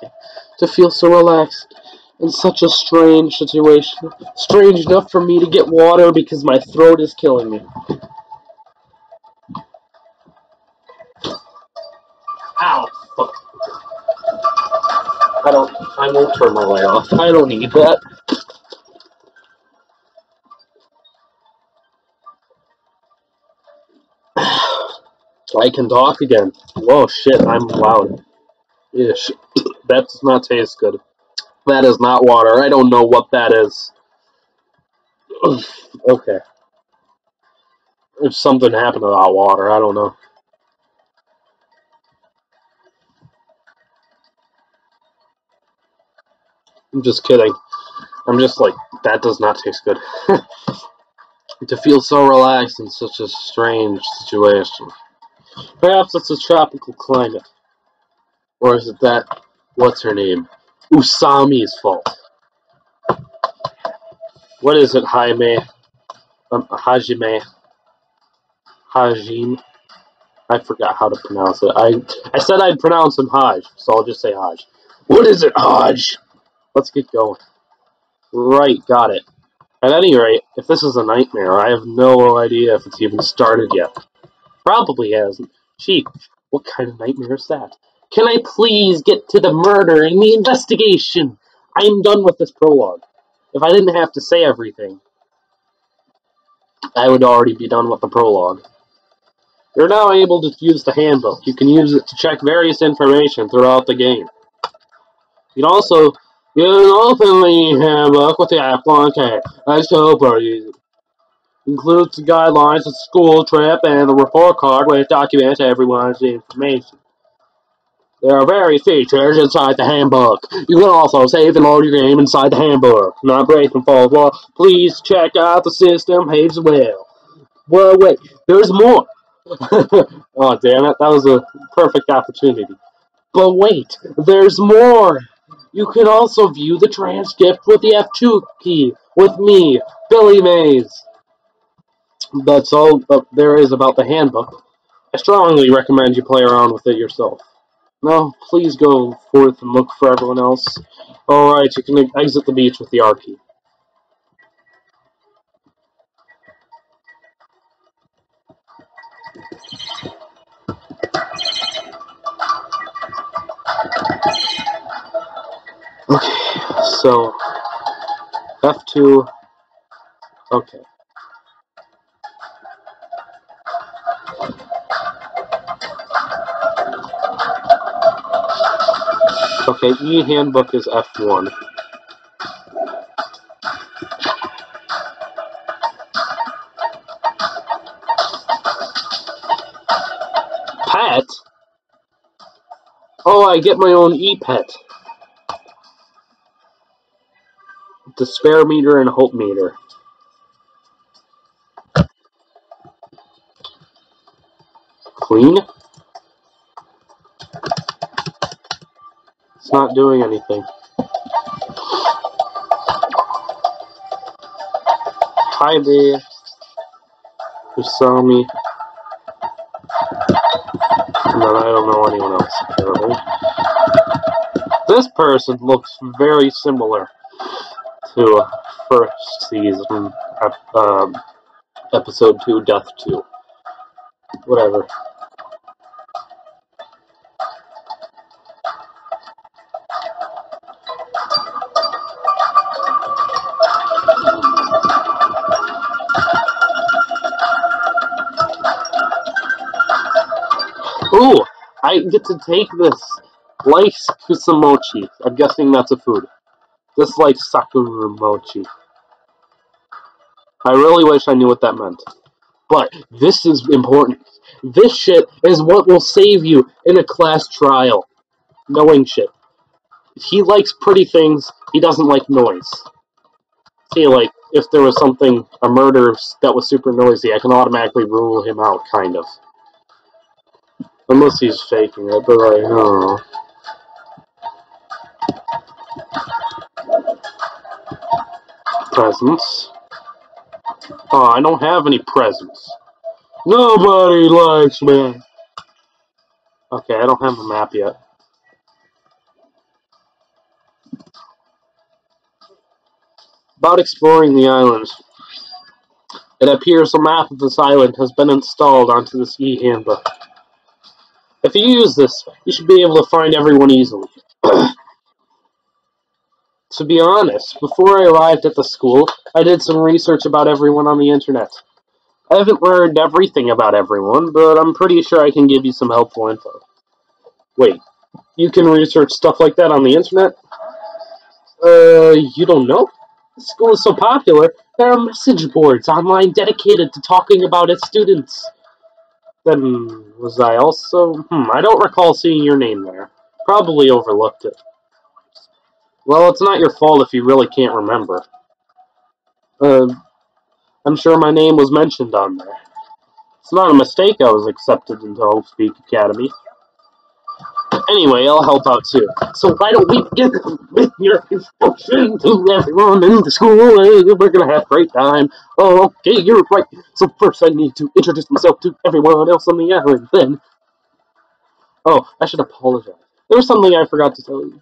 To feel so relaxed in such a strange situation. Strange enough for me to get water because my throat is killing me. Ow! Fuck. I won't turn my light off. I don't need that. I can talk again. Whoa, shit, I'm loud. Ish. That does not taste good. That is not water. I don't know what that is. Okay. If something happened to that water, I don't know. I'm just kidding. I'm just like, that does not taste good. To feel so relaxed in such a strange situation. Perhaps it's a tropical climate. Or is it that, what's her name? Usami's fault. What is it, Jaime? Hajime? Hajime? I forgot how to pronounce it. I said I'd pronounce him Haj, so I'll just say Haj. What is it, Haj? Let's get going. Right, got it. At any rate, if this is a nightmare, I have no idea if it's even started yet. Probably hasn't. Gee, what kind of nightmare is that? Can I please get to the murder and the investigation? I am done with this prologue. If I didn't have to say everything, I would already be done with the prologue. You're now able to use the handbook. You can use it to check various information throughout the game. You can also open the handbook with the application. That's super easy. Includes the guidelines, the school trip, and the report card which documents everyone's information. There are various features inside the handbook. You can also save and load your game inside the handbook. Not break and fall. Well, please check out the system page as well. Well, wait, there's more. Oh, damn it, that was a perfect opportunity. But wait, there's more. You can also view the transcript with the F2 key with me, Billy Mays. That's all there is about the handbook. I strongly recommend you play around with it yourself. Now, please go forth and look for everyone else. Alright, you can exit the beach with the R key. Okay, so F2. Okay. Okay, e-handbook is F1. Pet? Oh, I get my own e-pet. Despair meter and hope meter. Clean? It's not doing anything. Hi there. You saw me. And then I don't know anyone else, apparently. This person looks very similar to first season Episode 2, Death 2. Whatever. Ooh! I get to take this Life Kusamochi. I'm guessing that's a food. This Life Sakurumochi. I really wish I knew what that meant. But this is important. This shit is what will save you in a class trial. Knowing shit. He likes pretty things, he doesn't like noise. See, like, if there was something, a murder that was super noisy, I can automatically rule him out, kind of. Unless he's faking it, but like, I don't know. Presents. Oh, I don't have any presents. Nobody likes me. Okay, I don't have a map yet. About exploring the islands. It appears a map of this island has been installed onto this e-handbook. If you use this, you should be able to find everyone easily. To be honest, before I arrived at the school, I did some research about everyone on the internet. I haven't learned everything about everyone, but I'm pretty sure I can give you some helpful info. Wait, you can research stuff like that on the internet? You don't know? The school is so popular, there are message boards online dedicated to talking about its students. Then, was I also... I don't recall seeing your name there. Probably overlooked it. Well, it's not your fault if you really can't remember. I'm sure my name was mentioned on there. It's not a mistake I was accepted into Hope Speak Academy. Anyway, I'll help out too. So why don't we get with your instruction to everyone in the school? We're gonna have a great time. Oh, okay, you're right. So first I need to introduce myself to everyone else on the island, then... Oh, I should apologize. There was something I forgot to tell you.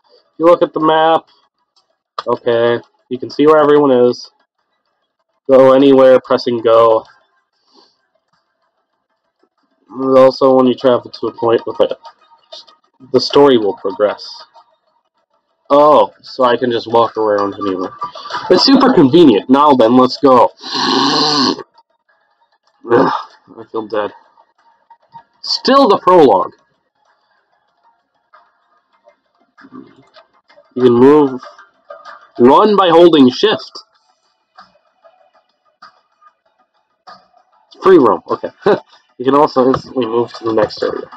If you look at the map, okay, you can see where everyone is. Go anywhere, pressing go. Also, when you travel to a point with it, the story will progress. Oh, so I can just walk around anywhere. It's super convenient. Now then, let's go. Ugh, I feel dead. Still the prologue. You can move. Run by holding shift. Free roam. Okay. You can also instantly move to the next area.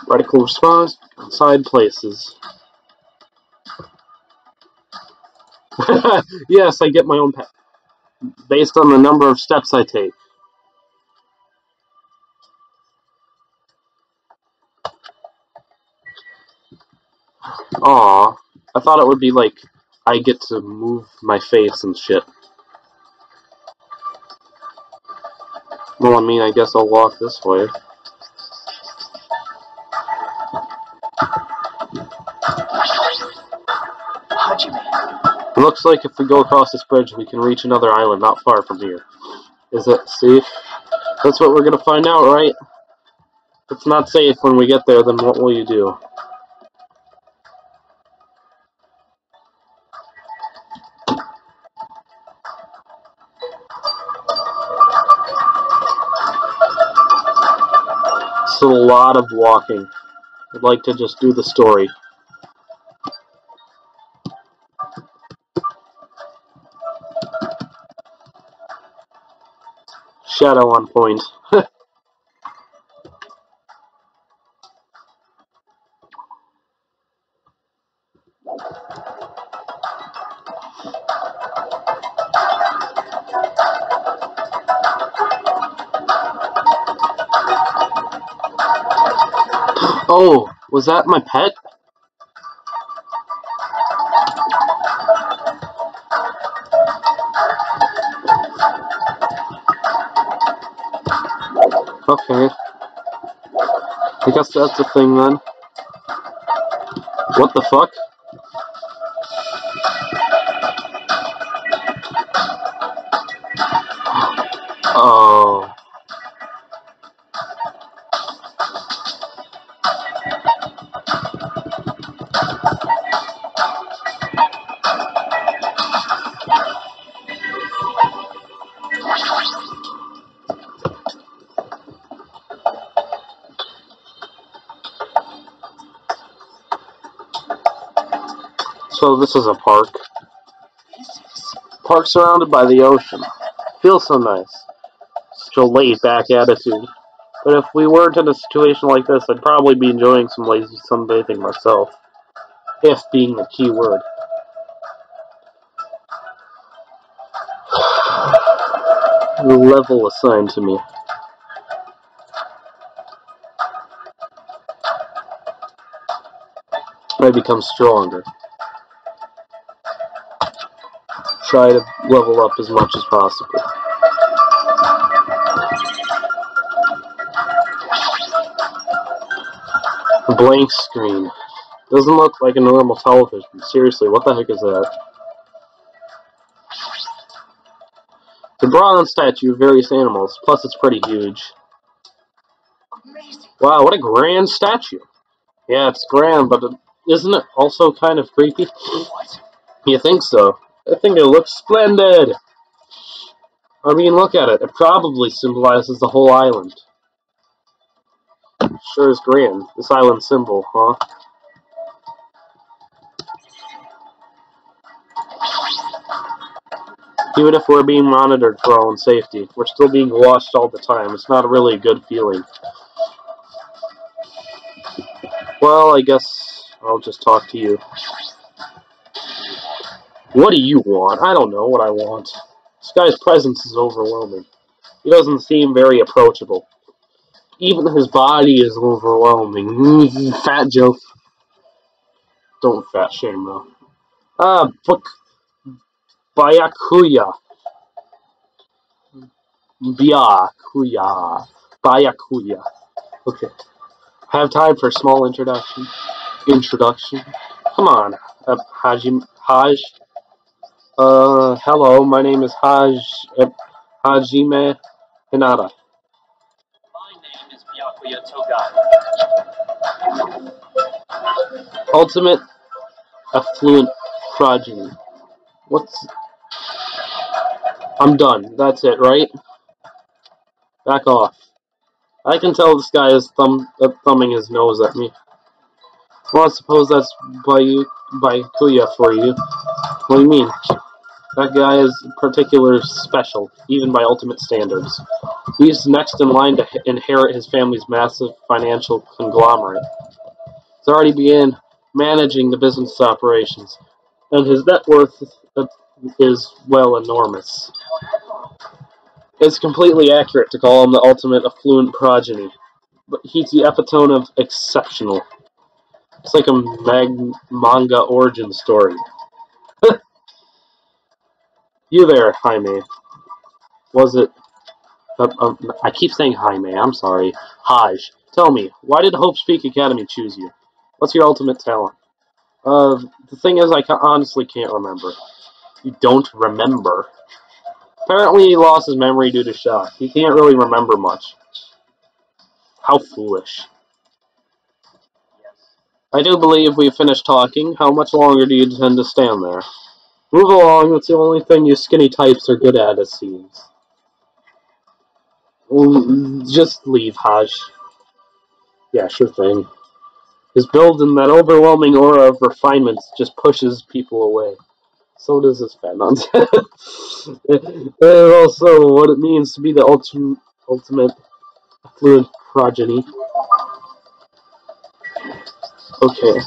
Radical response. Side places. Yes, I get my own path. Based on the number of steps I take. Aw. I thought it would be like I get to move my face and shit. Well, I mean, I guess I'll walk this way. It looks like if we go across this bridge, we can reach another island not far from here. Is it safe? That's what we're gonna find out, right? If it's not safe when we get there, then what will you do? It's a lot of walking. I'd like to just do the story. Shadow on point. Oh, was that my pet? Okay. I guess that's the thing then. What the fuck? Oh. So this is a park. Park surrounded by the ocean. Feels so nice. Such a laid-back attitude. But if we weren't in a situation like this, I'd probably be enjoying some lazy sunbathing myself. If being the key word. The level assigned to me. I become stronger. Try to level up as much as possible. A blank screen. Doesn't look like a normal television. Seriously, what the heck is that? The bronze statue of various animals, plus it's pretty huge. Amazing. Wow, what a grand statue. Yeah, it's grand, but isn't it also kind of creepy? What? You think so? I think it looks splendid. I mean, look at it. It probably symbolizes the whole island. Sure is grand. This island symbol, huh? Even if we're being monitored for our own safety, we're still being watched all the time. It's not really a good feeling. Well, I guess I'll just talk to you. What do you want? I don't know what I want. This guy's presence is overwhelming. He doesn't seem very approachable. Even his body is overwhelming. Fat joke. Don't fat shame, though. Book Byakuya. Byakuya. Okay. Have time for a small introduction. Come on, Haj. Hello, my name is Hajime Hinata. My name is Byakuya Togai. Ultimate Affluent Progeny. I'm done. That's it, right? Back off. I can tell this guy is thumbing his nose at me. Well, I suppose that's Byakuya for you. What do you mean? That guy is particular special, even by ultimate standards. He's next in line to inherit his family's massive financial conglomerate. He's already began managing the business operations, and his net worth is, well, enormous. It's completely accurate to call him the ultimate affluent progeny, but he's the epitome of exceptional. It's like a manga origin story. You there, Jaime. Was it... I keep saying Jaime, I'm sorry. Haj, tell me, why did Hope Speak Academy choose you? What's your ultimate talent? The thing is, I honestly can't remember. You don't remember? Apparently he lost his memory due to shock. He can't really remember much. How foolish. I do believe we've finished talking. How much longer do you intend to stand there? Move along, that's the only thing you skinny types are good at, it seems. Just leave, Haj. Yeah, sure thing. His build and that overwhelming aura of refinement just pushes people away. So does his fat nonsense. And also what it means to be the ultimate affluent progeny. Okay.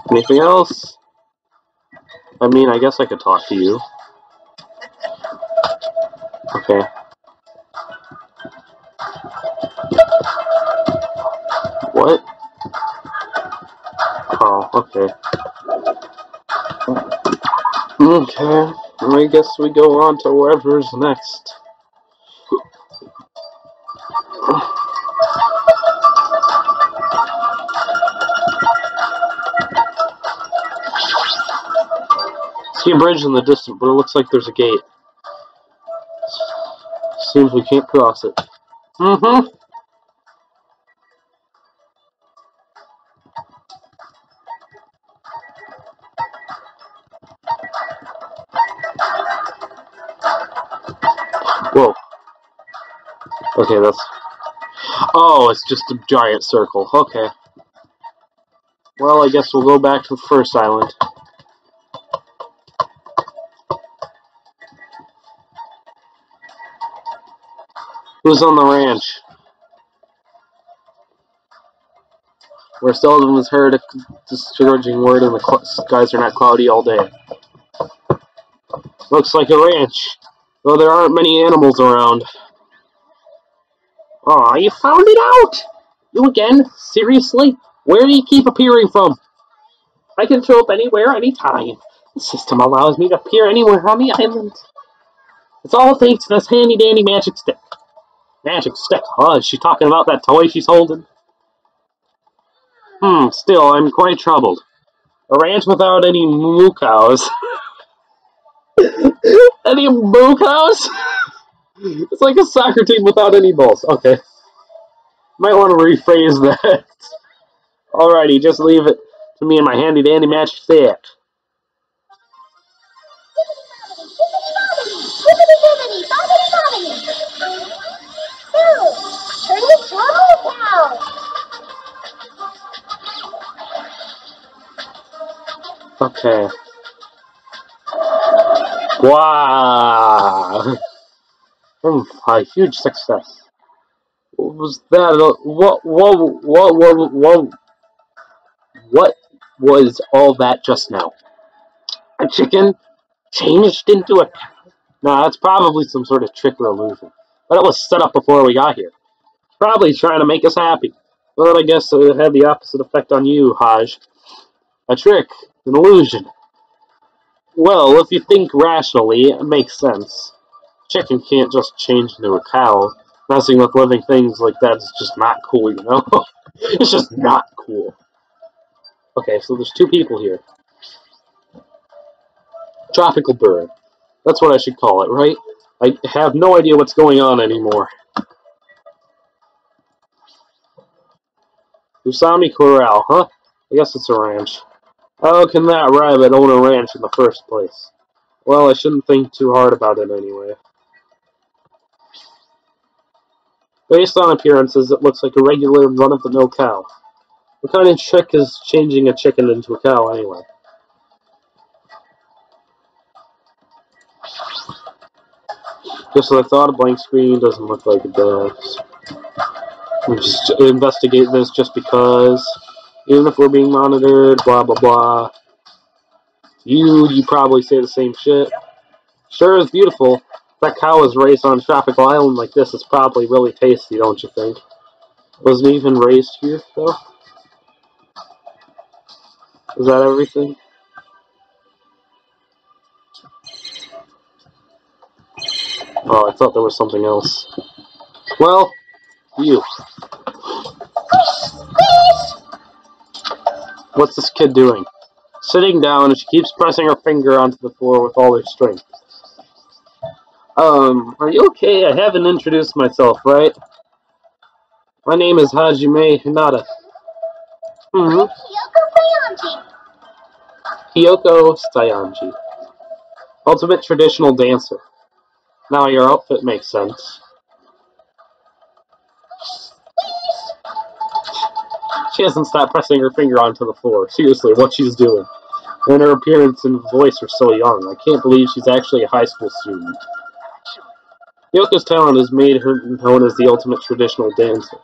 Anything else? I mean, I guess I could talk to you. Okay. What? Oh, okay. Okay. I guess we go on to wherever's next. See a bridge in the distance, but it looks like there's a gate. Seems we can't cross it. Mm-hmm. Whoa. Okay, that's... Oh, it's just a giant circle. Okay. Well, I guess we'll go back to the first island. Who's on the ranch? Where seldom is heard a discouraging word and the skies are not cloudy all day. Looks like a ranch, though there aren't many animals around. Aw, you found it out! You again? Seriously? Where do you keep appearing from? I can show up anywhere, anytime. The system allows me to appear anywhere on the island. It's all thanks to this handy-dandy magic stick. Magic stick? Oh, is she talking about that toy she's holding? Still, I'm quite troubled. A ranch without any moo cows. Any moo cows? It's like a soccer team without any balls. Okay. Might want to rephrase that. Alrighty, just leave it to me and my handy-dandy magic stick. Okay. Wow! A huge success. What was that? What was all that just now? A chicken changed into a cow? No, that's probably some sort of trick or illusion. But it was set up before we got here. Probably trying to make us happy. But I guess it had the opposite effect on you, Haj. A trick, an illusion. Well, if you think rationally, it makes sense. Chicken can't just change into a cow. Messing with living things like that is just not cool, you know? It's just not cool. Okay, so there's two people here. Tropical bird. That's what I should call it, right? I have no idea what's going on anymore. Usami Corral, huh? I guess it's a ranch. How can that rabbit own a ranch in the first place? Well, I shouldn't think too hard about it anyway. Based on appearances, it looks like a regular run-of-the-mill cow. What kind of trick is changing a chicken into a cow anyway? Just as I thought, a blank screen doesn't look like it does. I'm just investigating this just because, even if we're being monitored, blah blah blah. You probably say the same shit. Sure is beautiful. If that cow was raised on a tropical island like this, it's probably really tasty, don't you think? Wasn't it even raised here, though? Is that everything? Oh, I thought there was something else. Well, you. What's this kid doing? Sitting down, and she keeps pressing her finger onto the floor with all her strength. Are you okay? I haven't introduced myself, right? My name is Hajime Hinata. Kyoko Sayanji. Ultimate traditional dancer. Now your outfit makes sense. She hasn't stopped pressing her finger onto the floor. Seriously, what she's doing. And her appearance and voice are so young. I can't believe she's actually a high school student. Yoko's talent has made her known as the ultimate traditional dancer.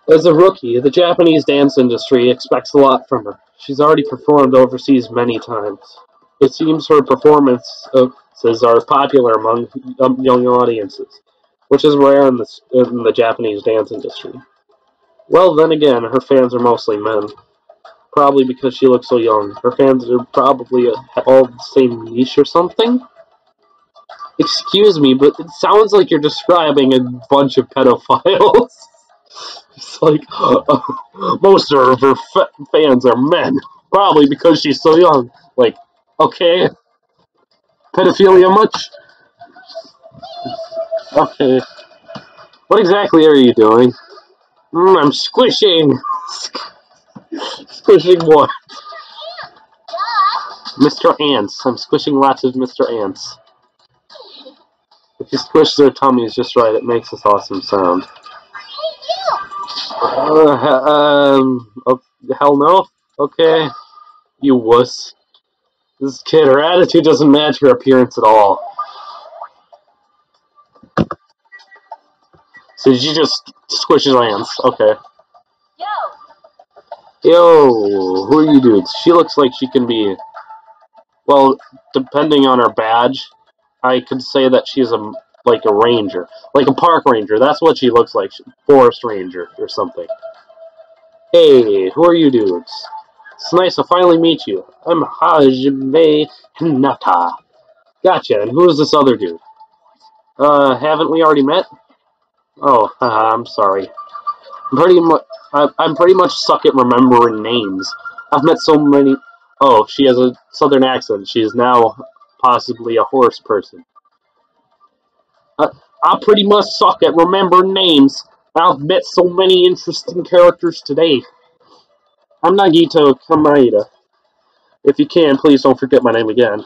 As a rookie, the Japanese dance industry expects a lot from her. She's already performed overseas many times. It seems her performances are popular among young audiences, which is rare in the Japanese dance industry. Well, then again, her fans are mostly men. Probably because she looks so young. Her fans are probably all the same niche or something? Excuse me, but it sounds like you're describing a bunch of pedophiles. It's like, most of her fans are men. Probably because she's so young. Like, okay. Pedophilia much? Okay. What exactly are you doing? I'm squishing. Squishing what? Mr. Ants. I'm squishing lots of Mr. Ants. If you squish their tummies just right, it makes this awesome sound. Oh, hell no? Okay. You wuss. This kid, her attitude doesn't match her appearance at all. So did you just squish his ants? Okay. Yo, who are you dudes? She looks like she can be... Well, depending on her badge, I could say that she's like a ranger. Like a park ranger. That's what she looks like. Forest ranger or something. Hey, who are you dudes? It's nice to finally meet you. I'm Hajime Hinata. Gotcha, and who is this other dude? Haven't we already met? Oh, I'm sorry. I'm pretty much stuck at remembering names. I've met so many... Oh, she has a southern accent. She is now possibly a horse person. I pretty much suck at remembering names. I've met so many interesting characters today. I'm Nagito Kamaeda. If you can, please don't forget my name again.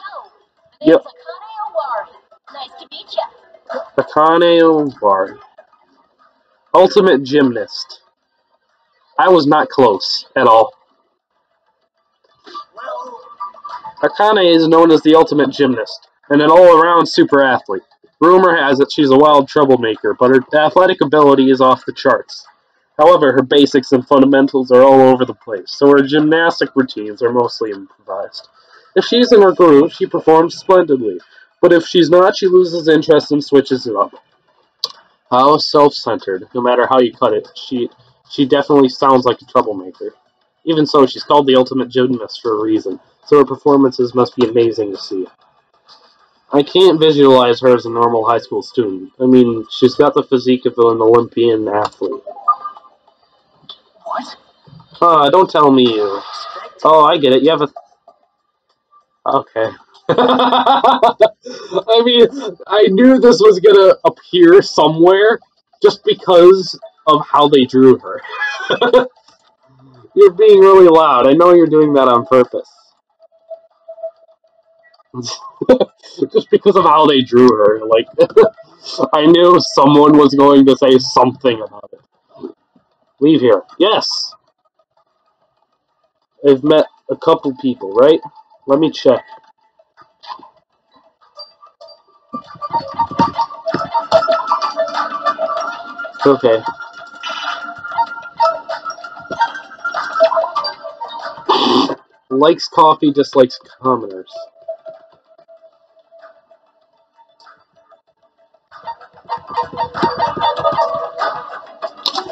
Yep. Akane Owari. Ultimate Gymnast. I was not close at all. Akane is known as the Ultimate Gymnast, and an all-around super athlete. Rumor has it she's a wild troublemaker, but her athletic ability is off the charts. However, her basics and fundamentals are all over the place, so her gymnastic routines are mostly improvised. If she's in her groove, she performs splendidly, but if she's not, she loses interest and switches it up. How self-centered, no matter how you cut it, she definitely sounds like a troublemaker. Even so, she's called the ultimate gymnast for a reason, so her performances must be amazing to see. I can't visualize her as a normal high school student. I mean, she's got the physique of an Olympian athlete. What? Don't tell me you. Oh, I get it. You have a... Okay. I mean, I knew this was gonna appear somewhere just because of how they drew her. You're being really loud. I know you're doing that on purpose. Just because of how they drew her. Like, I knew someone was going to say something about it. Leave here. Yes! I've met a couple people, right? Let me check. Okay. Likes coffee, dislikes commoners.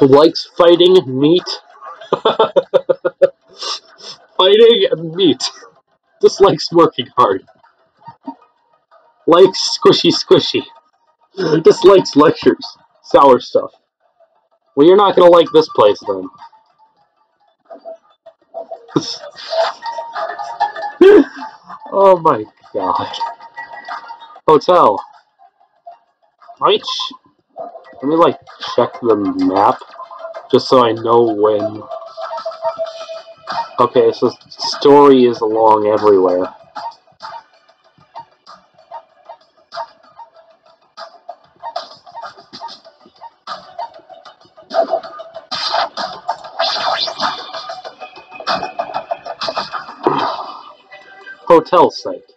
Likes fighting meat. Fighting and meat. Dislikes working hard. Likes squishy squishy. Dislikes lectures. Sour stuff. Well, you're not gonna like this place then. Oh my god. Hotel. Right? Let me like check the map just so I know when. Okay, so story is along everywhere. Hotel site.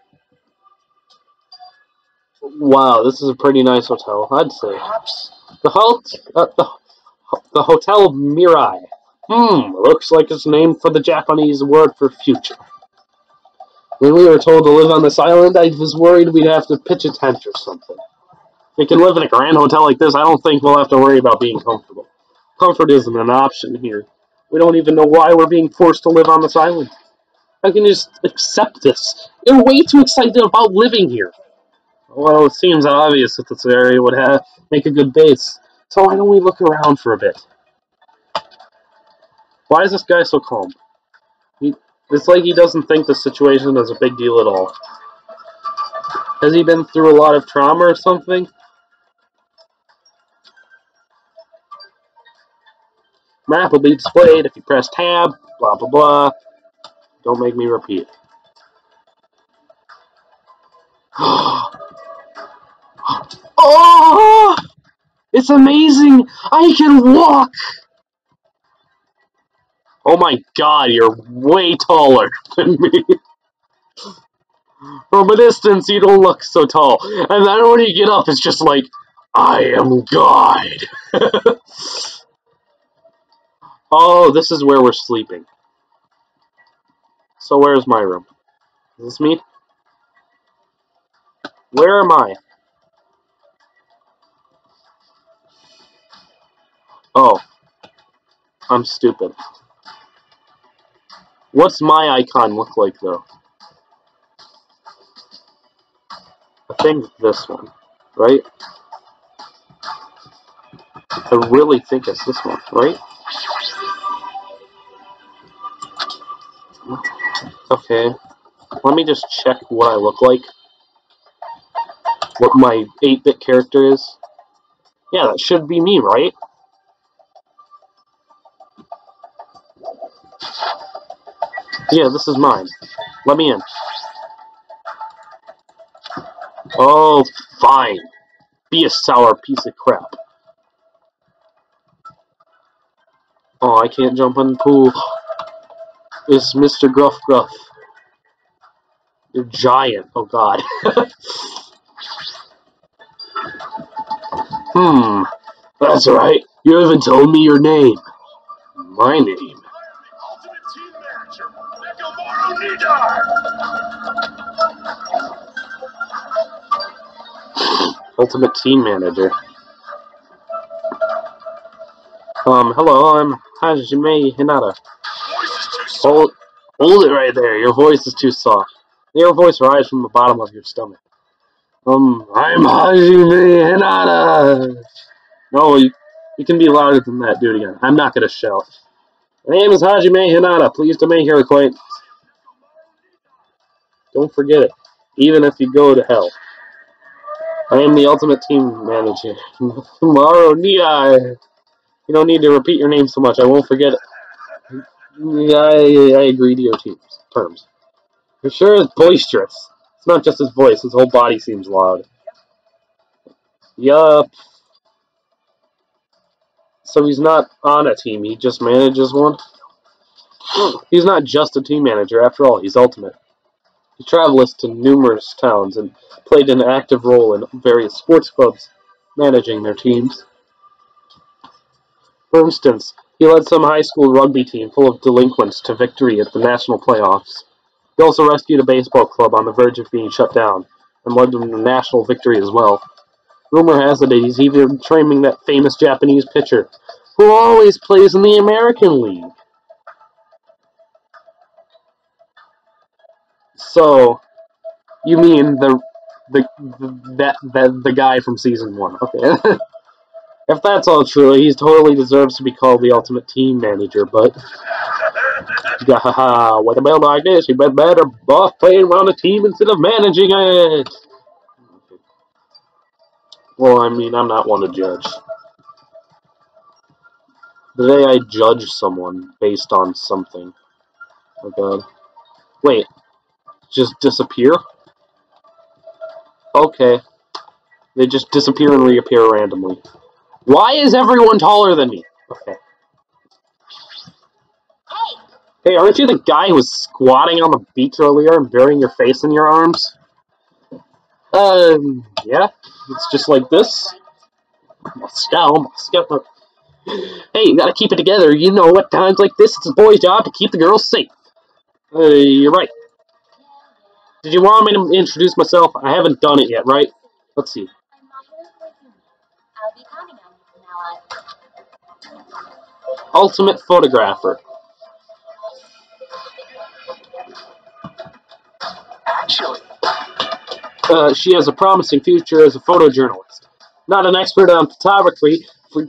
Wow, this is a pretty nice hotel, I'd say. The Hotel Mirai. Looks like it's named for the Japanese word for future. When we were told to live on this island, I was worried we'd have to pitch a tent or something. If we can live in a grand hotel like this, I don't think we'll have to worry about being comfortable. Comfort isn't an option here. We don't even know why we're being forced to live on this island. I can just accept this. You're way too excited about living here. Well, it seems obvious that this area would make a good base. So why don't we look around for a bit? Why is this guy so calm? It's like he doesn't think the situation is a big deal at all. Has he been through a lot of trauma or something? Map will be displayed if you press tab, blah blah blah. Don't make me repeat. Oh! It's amazing! I can walk! Oh my god, you're way taller than me. From a distance, you don't look so tall. And then when you get up, it's just like, I am God. Oh, this is where we're sleeping. So where's my room? Is this me? Where am I? Oh, I'm stupid. What's my icon look like, though? I think this one, right? I really think it's this one, right? Okay, let me just check what I look like. What my 8-bit character is. Yeah, that should be me, right? Yeah, this is mine. Let me in. Oh, fine. Be a sour piece of crap. Oh, I can't jump in the pool. It's Mr. Gruff Gruff. You're giant. Oh, God. That's right. You haven't told me your name. My name. Ultimate Team Manager. Hello, I'm Hajime Hinata. Hold it right there. Your voice is too soft. Your voice rises from the bottom of your stomach. I'm Hajime Hinata. No, you can be louder than that. Do it again. I'm not gonna shout. My name is Hajime Hinata. Pleased to make your acquaintance. Don't forget it, even if you go to hell. I am the Ultimate Team Manager. Tomorrow, Nia. You don't need to repeat your name so much. I won't forget it. I agree to your terms. For sure is boisterous. It's not just his voice. His whole body seems loud. Yup. So he's not on a team. He just manages one? He's not just a team manager. After all, he's Ultimate. He travels to numerous towns and played an active role in various sports clubs, managing their teams. For instance, he led some high school rugby team full of delinquents to victory at the national playoffs. He also rescued a baseball club on the verge of being shut down, and led them to national victory as well. Rumor has it he's even training that famous Japanese pitcher, who always plays in the American League. So, you mean the guy from season 1? Okay. If that's all true, he totally deserves to be called the Ultimate Team Manager, but with a build like this, you better buff playing around a team instead of managing it. Well, I mean, I'm not one to judge. Today I judge someone based on something. Oh god. Wait, just disappear? Okay. They just disappear and reappear randomly. Why is everyone taller than me? Okay. Hey, aren't you the guy who was squatting on the beach earlier and burying your face in your arms? Yeah. It's just like this. Moscow. Hey, you gotta keep it together. You know, at times like this, it's a boy's job to keep the girls safe. You're right. Did you want me to introduce myself? I haven't done it yet, right? Let's see. Ultimate photographer. Actually, She has a promising future as a photojournalist. Not an expert on photography, but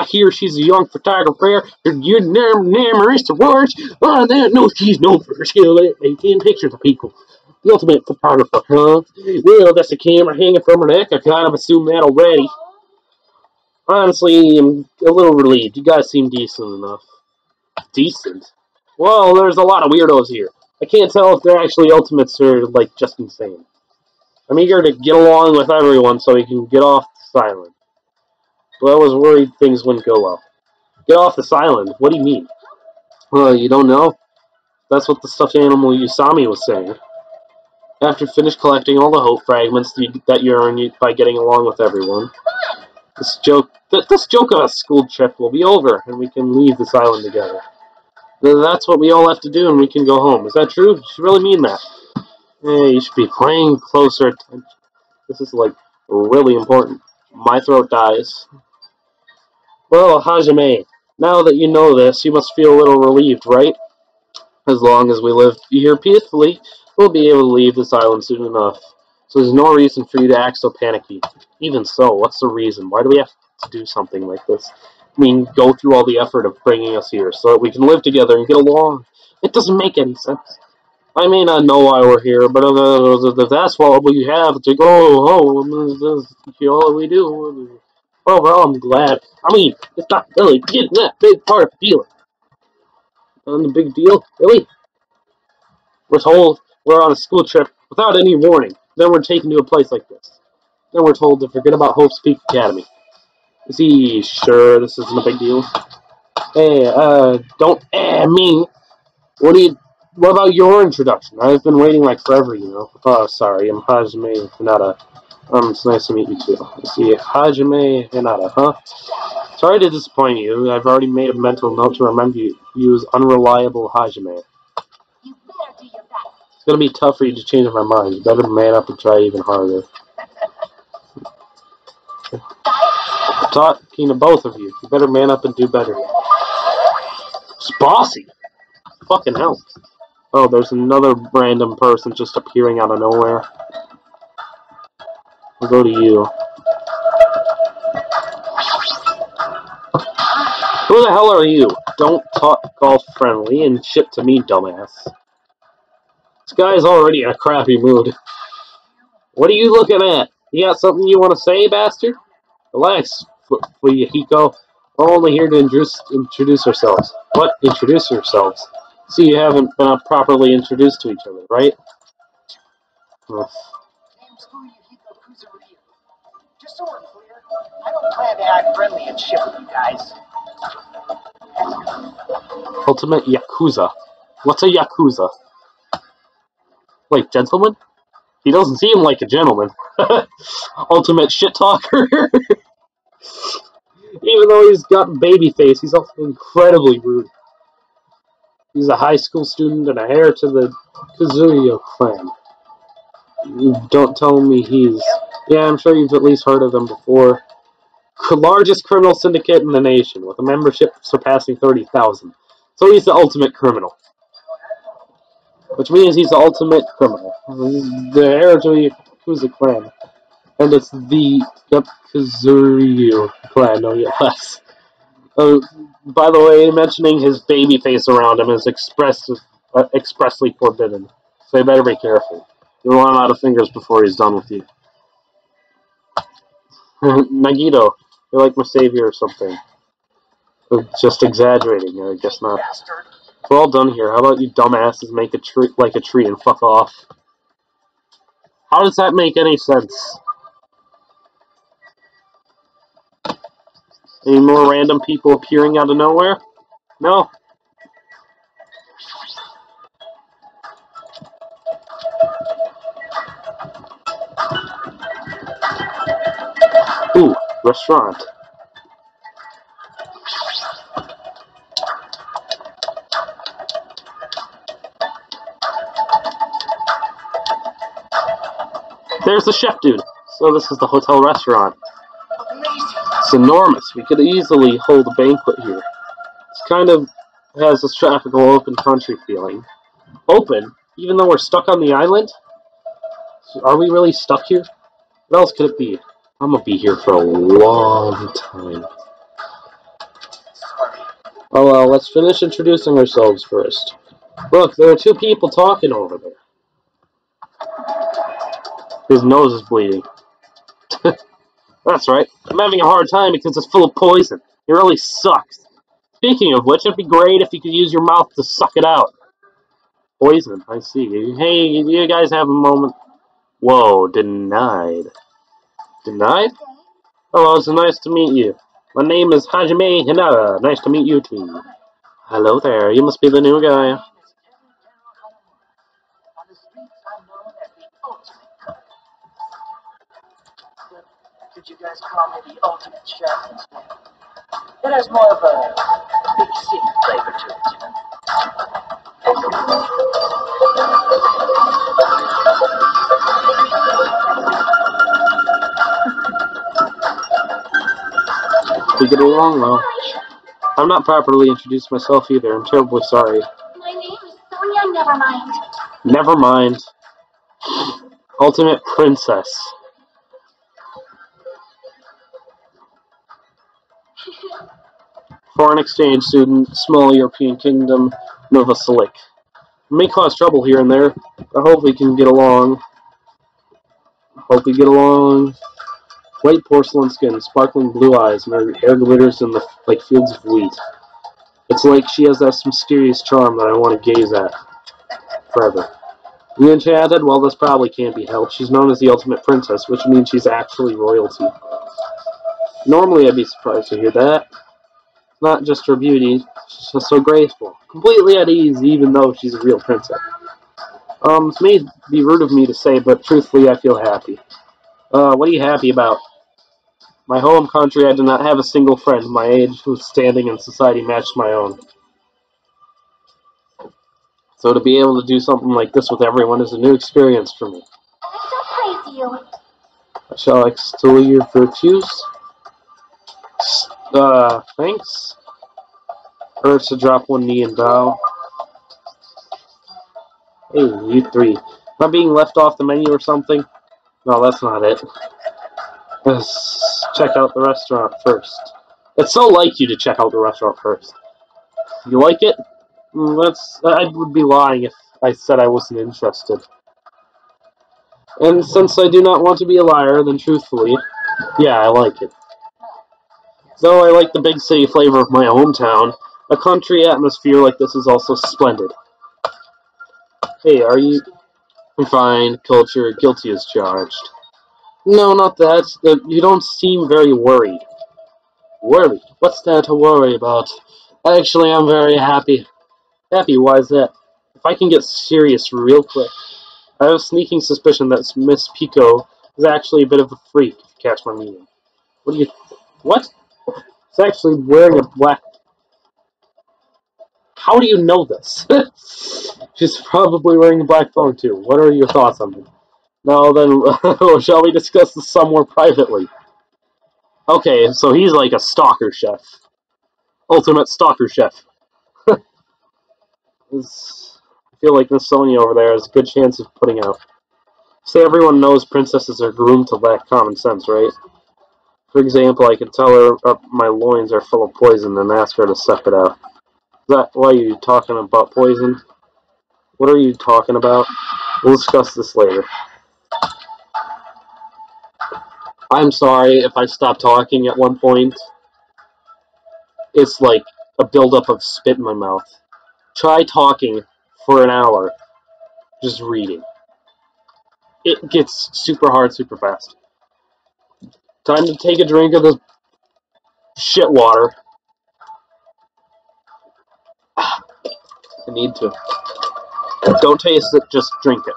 I hear she's a young photographer. You're numerous awards. Oh, no, she's known for her skill at taking pictures of people. The ultimate photographer, huh? Well, that's a camera hanging from her neck. I kind of assumed that already. Honestly, I'm a little relieved. You guys seem decent enough. Decent? Well, there's a lot of weirdos here. I can't tell if they're actually ultimates or, like, just insane. I'm eager to get along with everyone so we can get off this island. But I was worried things wouldn't go well. Get off this island? What do you mean? Well, you don't know? That's what the stuffed animal Usami was saying. After finish collecting all the hope fragments that you earn by getting along with everyone, this joke of a school trip will be over, and we can leave this island together. That's what we all have to do, and we can go home. Is that true? You really mean that? Hey, you should be paying closer attention. This is, like, really important. My throat dies. Well, Hajime, now that you know this, you must feel a little relieved, right? As long as we live here peacefully, we'll be able to leave this island soon enough. So there's no reason for you to act so panicky. Even so, what's the reason? Why do we have to do something like this? I mean, go through all the effort of bringing us here so that we can live together and get along. It doesn't make any sense. I may not know why we're here, but if that's what we have to go home, that's all we do. Overall, I'm glad. I mean, it's not really getting that big part of the deal. And the big deal, really? We're told we're on a school trip without any warning. Then we're taken to a place like this. Then we're told to forget about Hope's Peak Academy. Is he sure this isn't a big deal? Hey, don't me. What about your introduction? I've been waiting like forever, you know. Oh, sorry, I'm Hajime Hinata. It's nice to meet you too. Let's see, Hajime Hinata, huh? Sorry to disappoint you. I've already made a mental note to remember you as unreliable Hajime. You better do your best. It's gonna be tough for you to change my mind. You better man up and try even harder. I'm talking to both of you. You better man up and do better. It's bossy. Fucking hell. Oh, there's another random person just appearing out of nowhere. I'll go to you. Who the hell are you? Don't talk all friendly and shit to me, dumbass. This guy's already in a crappy mood. What are you looking at? You got something you want to say, bastard? Relax, Fuyahiko. We're only here to introduce ourselves. What? Introduce yourselves? See, you haven't been properly introduced to each other, right? Oh. Name's Fuyahiko Kuzuryu. Just so we're clear, I don't plan to act friendly and shit with you guys. Ultimate Yakuza. What's a Yakuza? Wait, gentleman? He doesn't seem like a gentleman. Ultimate shit talker. Even though he's got baby face, he's also incredibly rude. He's a high school student and a heir to the Kazuya clan. Don't tell me he's... Yeah, I'm sure you've at least heard of them before. Largest criminal syndicate in the nation, with a membership surpassing 30,000. So he's the ultimate criminal. Which means he's the ultimate criminal. The heir to the Yakuza clan. And it's the Kazuya clan, no less. By the way, mentioning his baby face around him is expressly forbidden. So you better be careful. You'll run out of fingers before he's done with you. Nagito, you're like my savior or something. Just exaggerating, I guess not. Bastard. We're all done here. How about you dumbasses make a tree and fuck off? How does that make any sense? Any more random people appearing out of nowhere? No? Ooh, restaurant. There's the chef dude. So this is the hotel restaurant. Amazing. It's enormous. We could easily hold a banquet here. It's kind of has this tropical open country feeling. Open? Even though we're stuck on the island? Are we really stuck here? What else could it be? I'm gonna be here for a long time. Oh well, let's finish introducing ourselves first. Look, there are two people talking over there. His nose is bleeding. That's right. I'm having a hard time because it's full of poison. It really sucks. Speaking of which, it'd be great if you could use your mouth to suck it out. Poison, I see. Hey, you guys have a moment? Whoa, denied. Denied? Hello, it's nice to meet you. My name is Hajime Hinara. Nice to meet you too. Hello there, you must be the new guy. On the streets, I'm known as the ultimate cook. But could you guys call me the ultimate chef instead? It has more of a big city flavor to it, you know? We get along well. I'm not properly introduced myself either. I'm terribly sorry. My name is Sonia Nevermind. Never mind. Ultimate Princess. Foreign exchange student, small European kingdom, Nova Silic. May cause trouble here and there. I hope we can get along. Hope we get along. White porcelain skin, sparkling blue eyes, and her hair glitters in the like fields of wheat. It's like she has that mysterious charm that I want to gaze at forever. You enchanted? Well, this probably can't be helped. She's known as the ultimate princess, which means she's actually royalty. Normally, I'd be surprised to hear that. Not just her beauty, she's just so graceful. Completely at ease, even though she's a real princess. This may be rude of me to say, but truthfully, I feel happy. What are you happy about? My home country, I do not have a single friend my age whose standing in society matched my own. So to be able to do something like this with everyone is a new experience for me. I so praise you. I shall extol your virtues. Thanks. Hurts to drop one knee and bow. Hey, you three. Am I being left off the menu or something? No, that's not it. Let's check out the restaurant first. It's so like you to check out the restaurant first. You like it? I would be lying if I said I wasn't interested. And since I do not want to be a liar, then truthfully, yeah, I like it. Though I like the big city flavor of my hometown, a country atmosphere like this is also splendid. Hey, are you... Fine, culture, guilty as charged. No, not that. You don't seem very worried. Worried? What's there to worry about? Actually, I'm very happy. Happy? Why is that? If I can get serious real quick, I have a sneaking suspicion that Miss Pico is actually a bit of a freak, if you catch my meaning. What do you... What? She's actually wearing a black... How do you know this? She's probably wearing a black phone, too. What are your thoughts on it? No, then, shall we discuss this some more privately? Okay, so he's like a stalker chef. Ultimate stalker chef. I feel like Miss Sonia over there has a good chance of putting out. Say everyone knows princesses are groomed to lack common sense, right? For example, I could tell her my loins are full of poison and ask her to suck it out. Is that why you're talking about poison? What are you talking about? We'll discuss this later. I'm sorry if I stop talking at one point. It's like a buildup of spit in my mouth. Try talking for an hour, just reading. It gets super hard super fast. Time to take a drink of this shit water. I need to. Don't taste it, just drink it.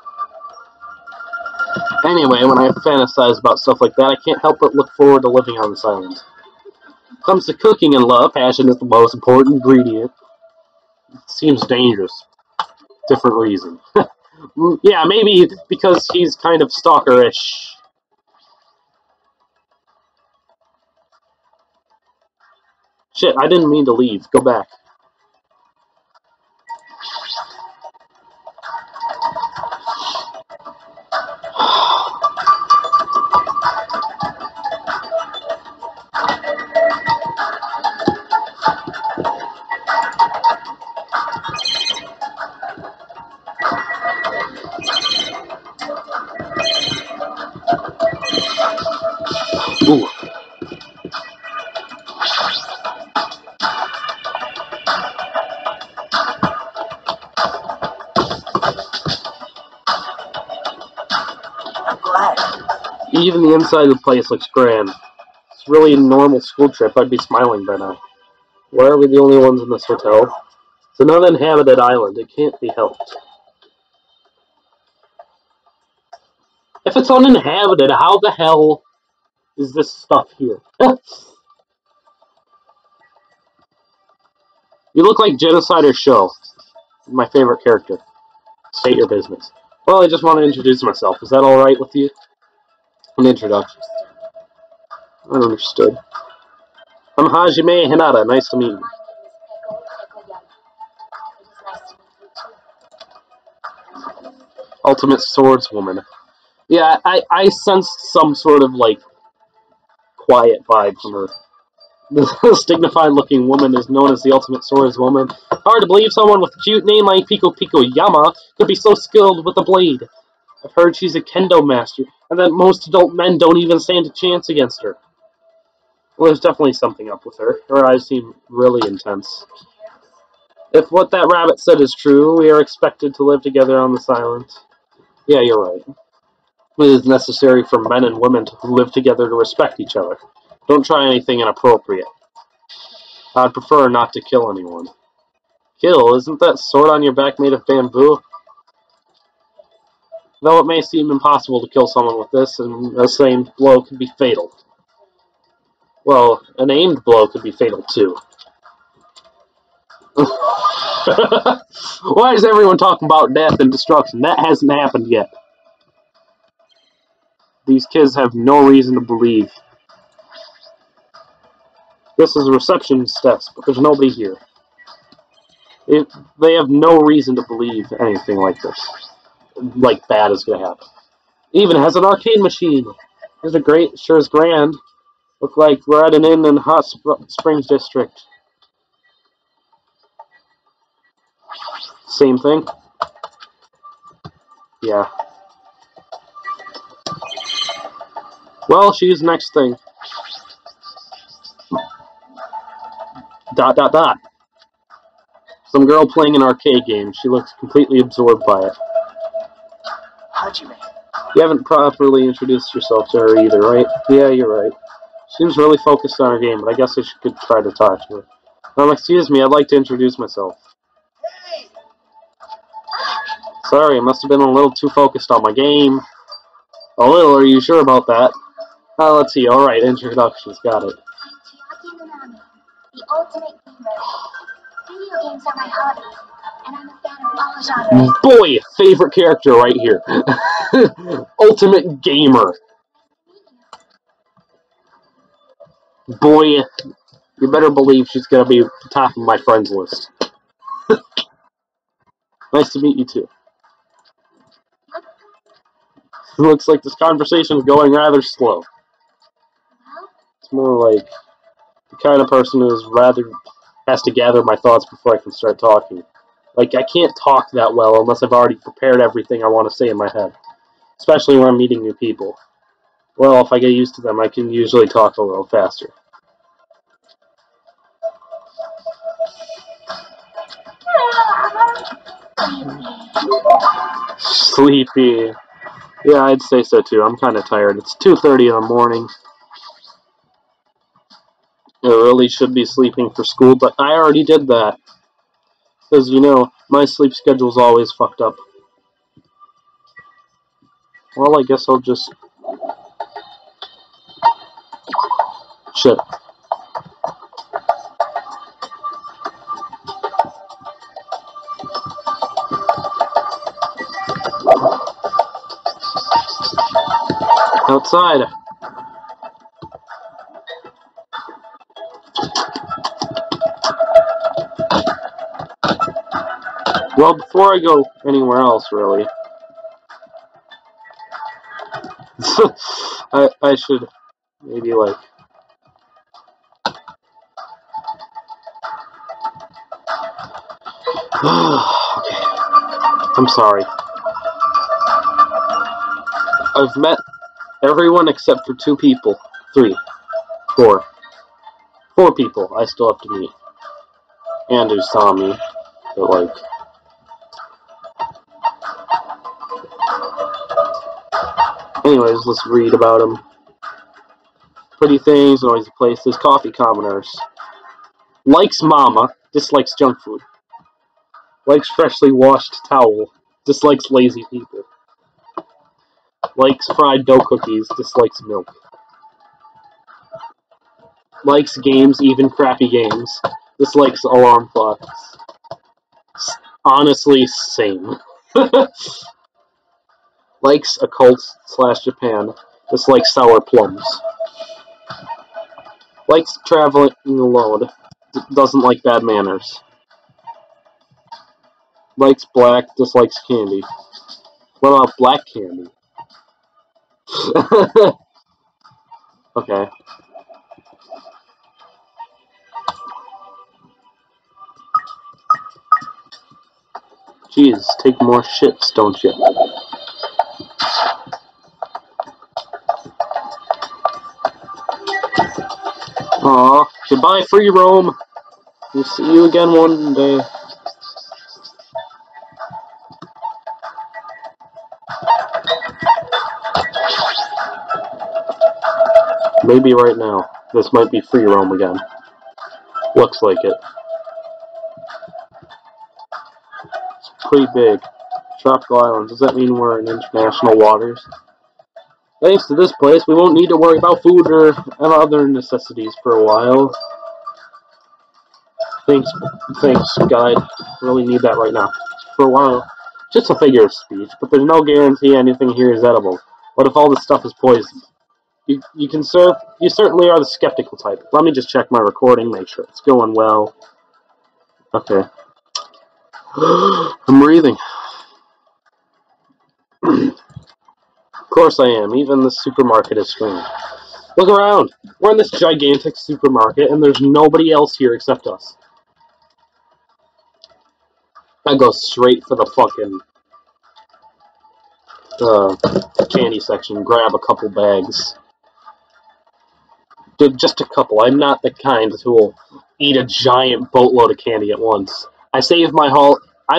Anyway, when I fantasize about stuff like that, I can't help but look forward to living on this island. When it comes to cooking and love, passion is the most important ingredient. It seems dangerous. Different reason. Yeah, maybe because he's kind of stalkerish. Shit, I didn't mean to leave. Go back. Ooh. Even the inside of the place looks grand. It's really a normal school trip. I'd be smiling by now. Why are we the only ones in this hotel? It's an uninhabited island. It can't be helped. If it's uninhabited, how the hell is this stuff here? You look like Genocide or Show. My favorite character. State your business. Well, I just want to introduce myself. Is that alright with you? An introduction. I understood. I'm Hajime Hinata. Nice to meet you. Ultimate Swordswoman. Yeah, I sensed some sort of, like, quiet vibe from her. This dignified-looking woman is known as the Ultimate Swordswoman. Hard to believe someone with a cute name like Pico Pico Yama could be so skilled with a blade. I've heard she's a kendo master, and that most adult men don't even stand a chance against her. Well, there's definitely something up with her. Her eyes seem really intense. If what that rabbit said is true, we are expected to live together on this island. Yeah, you're right. It is necessary for men and women to live together to respect each other. Don't try anything inappropriate. I'd prefer not to kill anyone. Kill? Isn't that sword on your back made of bamboo? Though it may seem impossible to kill someone with this, and a aimed blow could be fatal. Well, an aimed blow could be fatal too. Why is everyone talking about death and destruction? That hasn't happened yet. These kids have no reason to believe. This is a receptionist desk, but there's nobody here. They have no reason to believe anything like this. Like bad is gonna happen. It even has an arcade machine. This is great, sure is grand. Look like we're at an inn in Hot Springs District. Same thing? Yeah. Well, she's next thing. Dot dot dot. Some girl playing an arcade game. She looks completely absorbed by it. Hajime. You haven't properly introduced yourself to her either, right? Yeah, you're right. Seems really focused on her game, but I guess I could try to talk to her. Excuse me, I'd like to introduce myself. Hey! Sorry, I must have been a little too focused on my game. A little, are you sure about that? Let's see, alright, introductions, got it. The ultimate gamer. Video games are my hobby, and I'm a fan of all genres. Boy, favorite character right here. Ultimate gamer. Boy, you better believe she's gonna be at the top of my friends list. Nice to meet you too. Looks like this conversation is going rather slow. It's more like the kind of person who has to gather my thoughts before I can start talking. Like, I can't talk that well unless I've already prepared everything I want to say in my head. Especially when I'm meeting new people. Well, if I get used to them, I can usually talk a little faster. Sleepy. Yeah, I'd say so too. I'm kind of tired. It's 2:30 in the morning. I really should be sleeping for school, but I already did that. Because, you know, my sleep schedule's always fucked up. Well, I guess I'll just... Shit. Outside. Well, before I go anywhere else, really, I should maybe, like... Okay. I'm sorry. I've met everyone except for 2 people. 3. 4. 4 people I still have to meet. And who saw me. But, like... Anyways, let's read about him. Pretty things, noisy places, coffee commoners. Likes mama, dislikes junk food. Likes freshly washed towel, dislikes lazy people. Likes fried dough cookies, dislikes milk. Likes games, even crappy games. Dislikes alarm clocks. Honestly, same. Likes occult/Japan. Dislikes sour plums. Likes traveling alone. Doesn't like bad manners. Likes black. Dislikes candy. What about black candy? Okay. Jeez, take more shits, don't you? Aw, goodbye, free roam. We'll see you again one day. Maybe right now. This might be free roam again. Looks like it. It's pretty big. Tropical islands. Does that mean we're in international waters? Thanks to this place, we won't need to worry about food or other necessities for a while. Thanks, guide. Really need that right now. For a while. Just a figure of speech, but there's no guarantee anything here is edible. What if all this stuff is poisoned? You certainly are the skeptical type. Let me just check my recording, make sure it's going well. Okay. I'm breathing. Of course I am. Even the supermarket is strange. Look around. We're in this gigantic supermarket, and there's nobody else here except us. I go straight for the fucking candy section, grab a couple bags. Just a couple. I'm not the kind who will eat a giant boatload of candy at once. I'm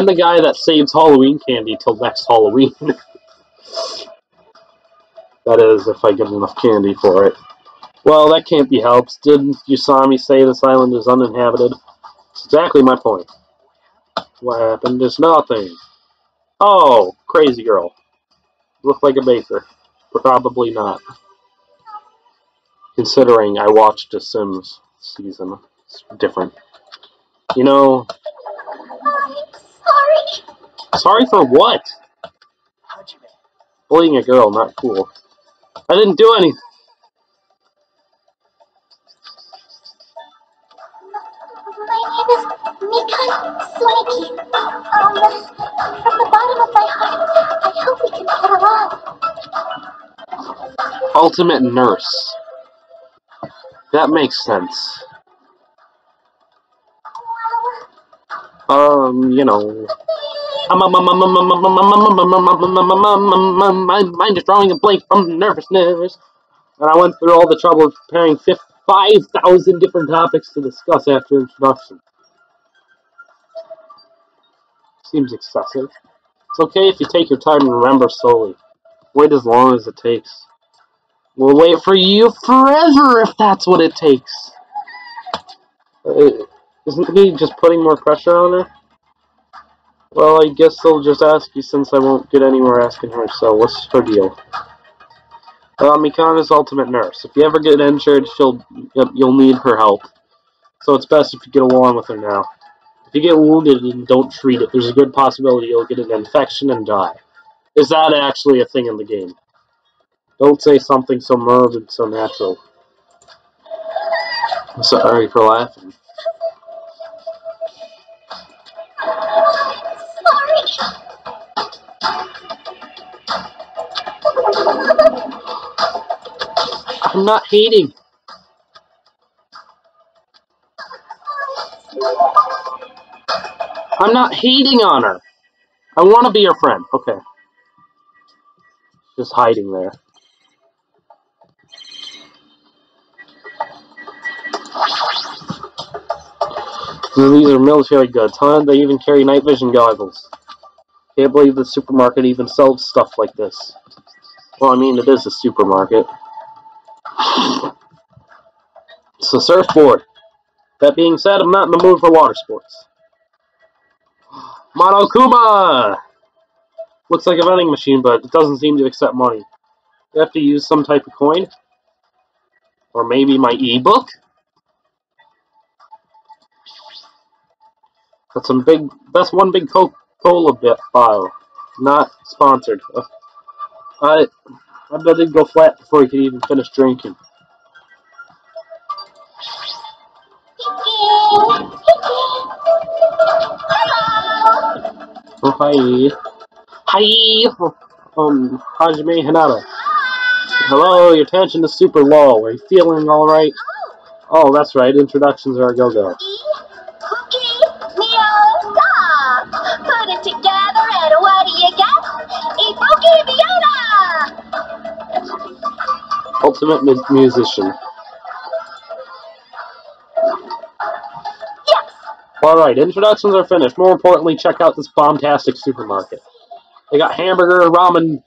the guy that saves Halloween candy till next Halloween. That is, if I get enough candy for it. Well, that can't be helped. Didn't you saw me say this island is uninhabited? That's exactly my point. What happened? There's nothing. Oh, crazy girl. Look like a baker. Probably not. Considering I watched a Sims season. It's different. You know... I'm sorry. Sorry for what? Bullying a girl, not cool. I didn't do anything. My name is Mikan Suiki. From the bottom of my heart, I hope we can get along. Ultimate nurse. That makes sense. You know. My mind is drawing a blank from nervousness. And I went through all the trouble of preparing 5,000 different topics to discuss after introduction. Seems excessive. It's okay if you take your time and remember slowly. Wait as long as it takes. We'll wait for you forever if that's what it takes. Isn't he just putting more pressure on her? Well, I guess I'll just ask you since I won't get anywhere asking her, so what's her deal? Mikana's ultimate nurse. If you ever get injured, you'll need her help. So it's best if you get along with her now. If you get wounded and don't treat it, there's a good possibility you'll get an infection and die. Is that actually a thing in the game? Don't say something so morbid, so natural. I'm sorry for laughing. I'm not hating. I'm not hating on her. I want to be your friend. Okay. Just hiding there. These are military goods, huh? They even carry night vision goggles. Can't believe the supermarket even sells stuff like this. Well, I mean, it is a supermarket. It's a surfboard. That being said, I'm not in the mood for water sports. Monokuma! Looks like a vending machine, but it doesn't seem to accept money. You have to use some type of coin? Or maybe my ebook? That's one big Coca-Cola bottle. Not sponsored. I bet it'd go flat before he could even finish drinking. Oh, hi. Hi! Hajime Hinata. Hello, your tension is super low. Are you feeling alright? Oh, that's right. Introductions are a go-go. Put it together and what do you get? Ibuki Biota! Ultimate musician. Yes! Alright, introductions are finished. More importantly, check out this bombastic supermarket. They got hamburger, ramen,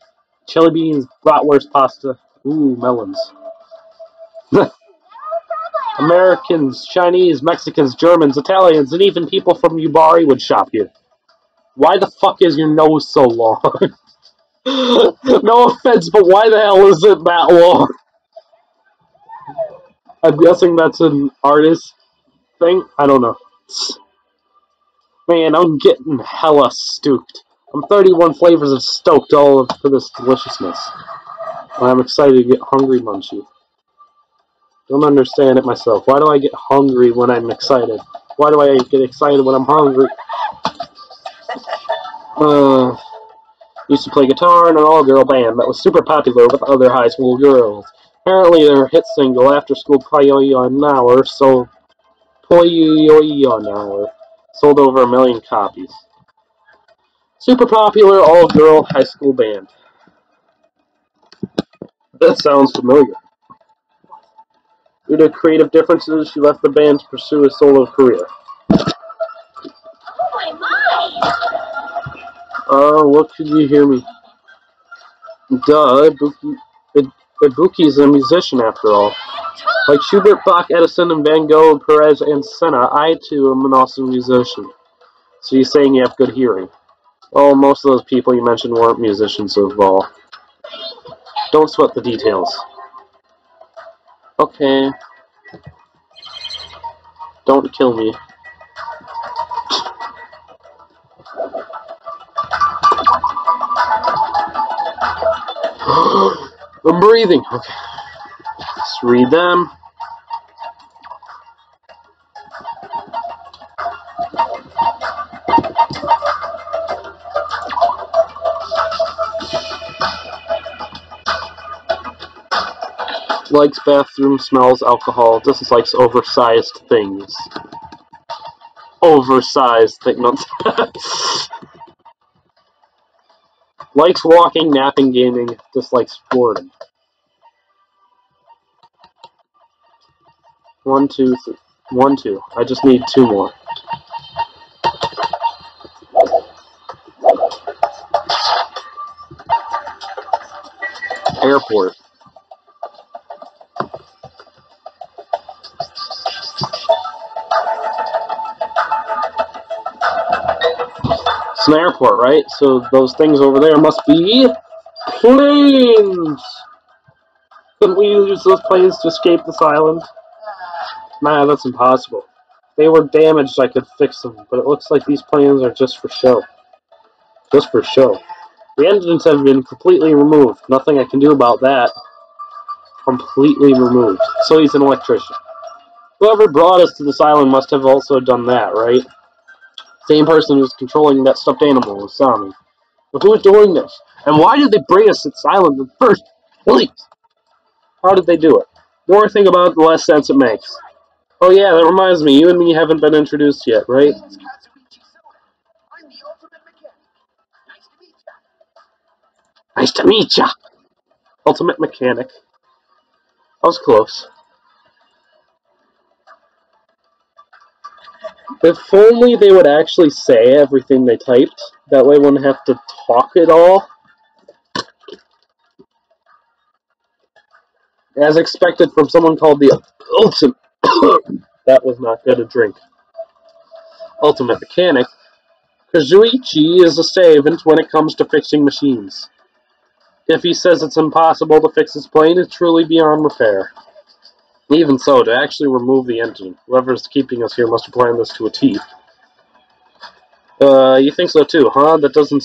chili beans, bratwurst pasta. Ooh, melons. Americans, Chinese, Mexicans, Germans, Italians, and even people from Yubari would shop here. Why the fuck is your nose so long? No offense, but why the hell is it that long? I'm guessing that's an artist thing? I don't know. Man, I'm getting hella stoked. I'm 31 flavors of stoked all for this deliciousness. I'm excited to get hungry munchy. Don't understand it myself. Why do I get hungry when I'm excited? Why do I get excited when I'm hungry? Used to play guitar in an all-girl band that was super popular with other high school girls. Apparently their hit single, After School Poyoyo an Hour, sold over 1 million copies. Super popular all-girl high school band. That sounds familiar. Due to creative differences, she left the band to pursue a solo career. Oh my! What could you hear me? Duh, Ibuki's a musician after all. Like Schubert, Bach, Edison, and Van Gogh, Perez, and Senna, I too am an awesome musician. So you're saying you have good hearing? Oh, most of those people you mentioned weren't musicians of all. Don't sweat the details. Okay. Don't kill me. I'm breathing. Okay. Let's read them. Likes bathroom smells, alcohol. Dislikes oversized things. Oversized things. Likes walking, napping, gaming. Dislikes boredom. 1, 2, 3. 1, 2. I just need 2 more. Airport. It's an airport, right? So those things over there must be planes! Couldn't we use those planes to escape this island? Nah, that's impossible. If they were damaged, I could fix them, but it looks like these planes are just for show. Just for show. The engines have been completely removed. Nothing I can do about that. Completely removed. So he's an electrician. Whoever brought us to this island must have also done that, right? Same person who's controlling that stuffed animal was Sami. But who is doing this? And why did they bring us to this island in the first place? How did they do it? The more I think about it, the less sense it makes. Oh yeah, that reminds me, you and me haven't been introduced yet, right? I'm the ultimate mechanic. Nice to meet ya. Nice to meet ya! Ultimate mechanic. I was close. If only they would actually say everything they typed. That way I wouldn't have to talk at all. As expected from someone called the Ultimate... that was not good a drink. Ultimate Mechanic, Kazuichi is a savant when it comes to fixing machines. If he says it's impossible to fix his plane, it's truly beyond repair. Even so, to actually remove the engine, whoever's keeping us here must have planned this to a T. You think so too, huh? That doesn't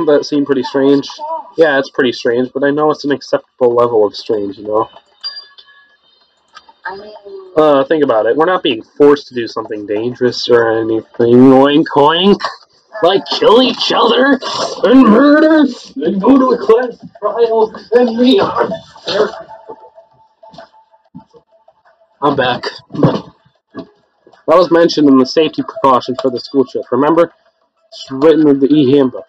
that seem pretty strange? Yeah, it's pretty strange, but I know it's an acceptable level of strange, you know? Think about it. We're not being forced to do something dangerous or anything. Oink oink. Like kill each other and murder and go to a class trial and we are there. I'm back. That was mentioned in the safety precaution for the school trip. Remember? It's written in the e-handbook.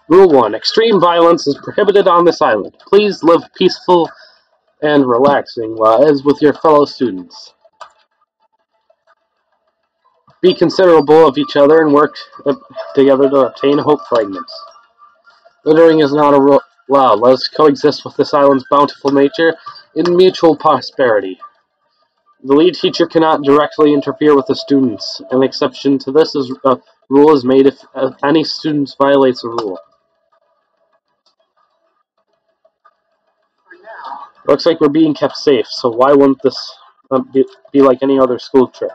Rule 1. Extreme violence is prohibited on this island. Please live peaceful and relaxing lives with your fellow students. Be considerate of each other and work together to obtain hope fragments. Littering is not allowed. Let us coexist with this island's bountiful nature in mutual prosperity. The lead teacher cannot directly interfere with the students. An exception to this rule is made if any student violates a rule. Looks like we're being kept safe, so why wouldn't this be like any other school trip?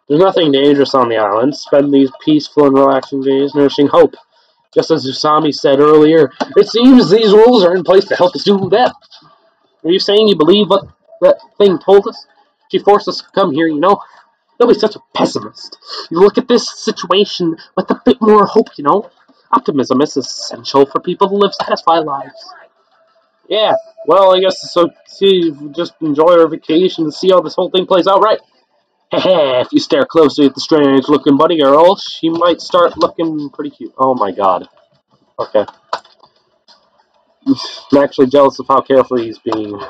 There's nothing dangerous on the island. Spend these peaceful and relaxing days nursing hope. Just as Usami said earlier, it seems these rules are in place to help us do that. Are you saying you believe what that thing told us? She forced us to come here, you know? Don't be such a pessimist. You look at this situation with a bit more hope, you know? Optimism is essential for people to live satisfied lives. Yeah, well, I guess so. See, just enjoy our vacation and see how this whole thing plays out, right? Heh, if you stare closely at the strange-looking bunny girl, she might start looking pretty cute. Oh my god. Okay. I'm actually jealous of how carefree he's being.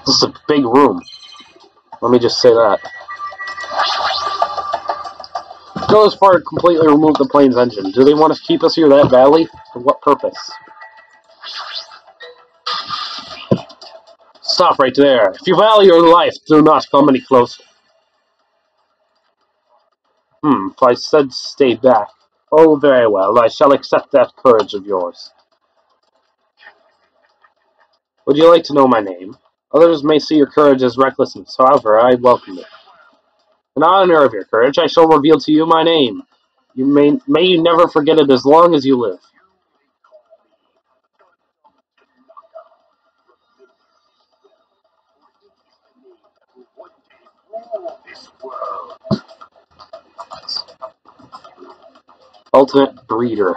This is a big room. Let me just say that. Go as far to completely remove the plane's engine. Do they want to keep us here that badly? For what purpose? Stop right there. If you value your life, do not come any closer. If I said stay back. Oh, very well. I shall accept that courage of yours. Would you like to know my name? Others may see your courage as recklessness. However, I welcome it. In honor of your courage, I shall reveal to you my name. You may you never forget it as long as you live. Ultimate breeder.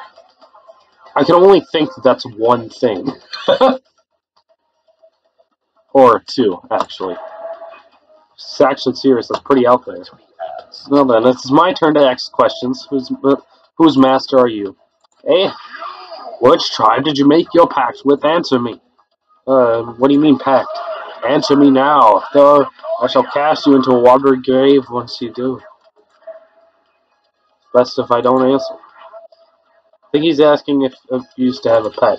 I can only think that that's one thing. Or two, actually. It's actually serious. That's pretty out there. Well then, it's my turn to ask questions. Whose master are you? Eh? Which tribe did you make your pact with? Answer me. What do you mean pact? Answer me now, though I shall cast you into a watery grave once you do. Best if I don't answer. I think he's asking if you used to have a pet.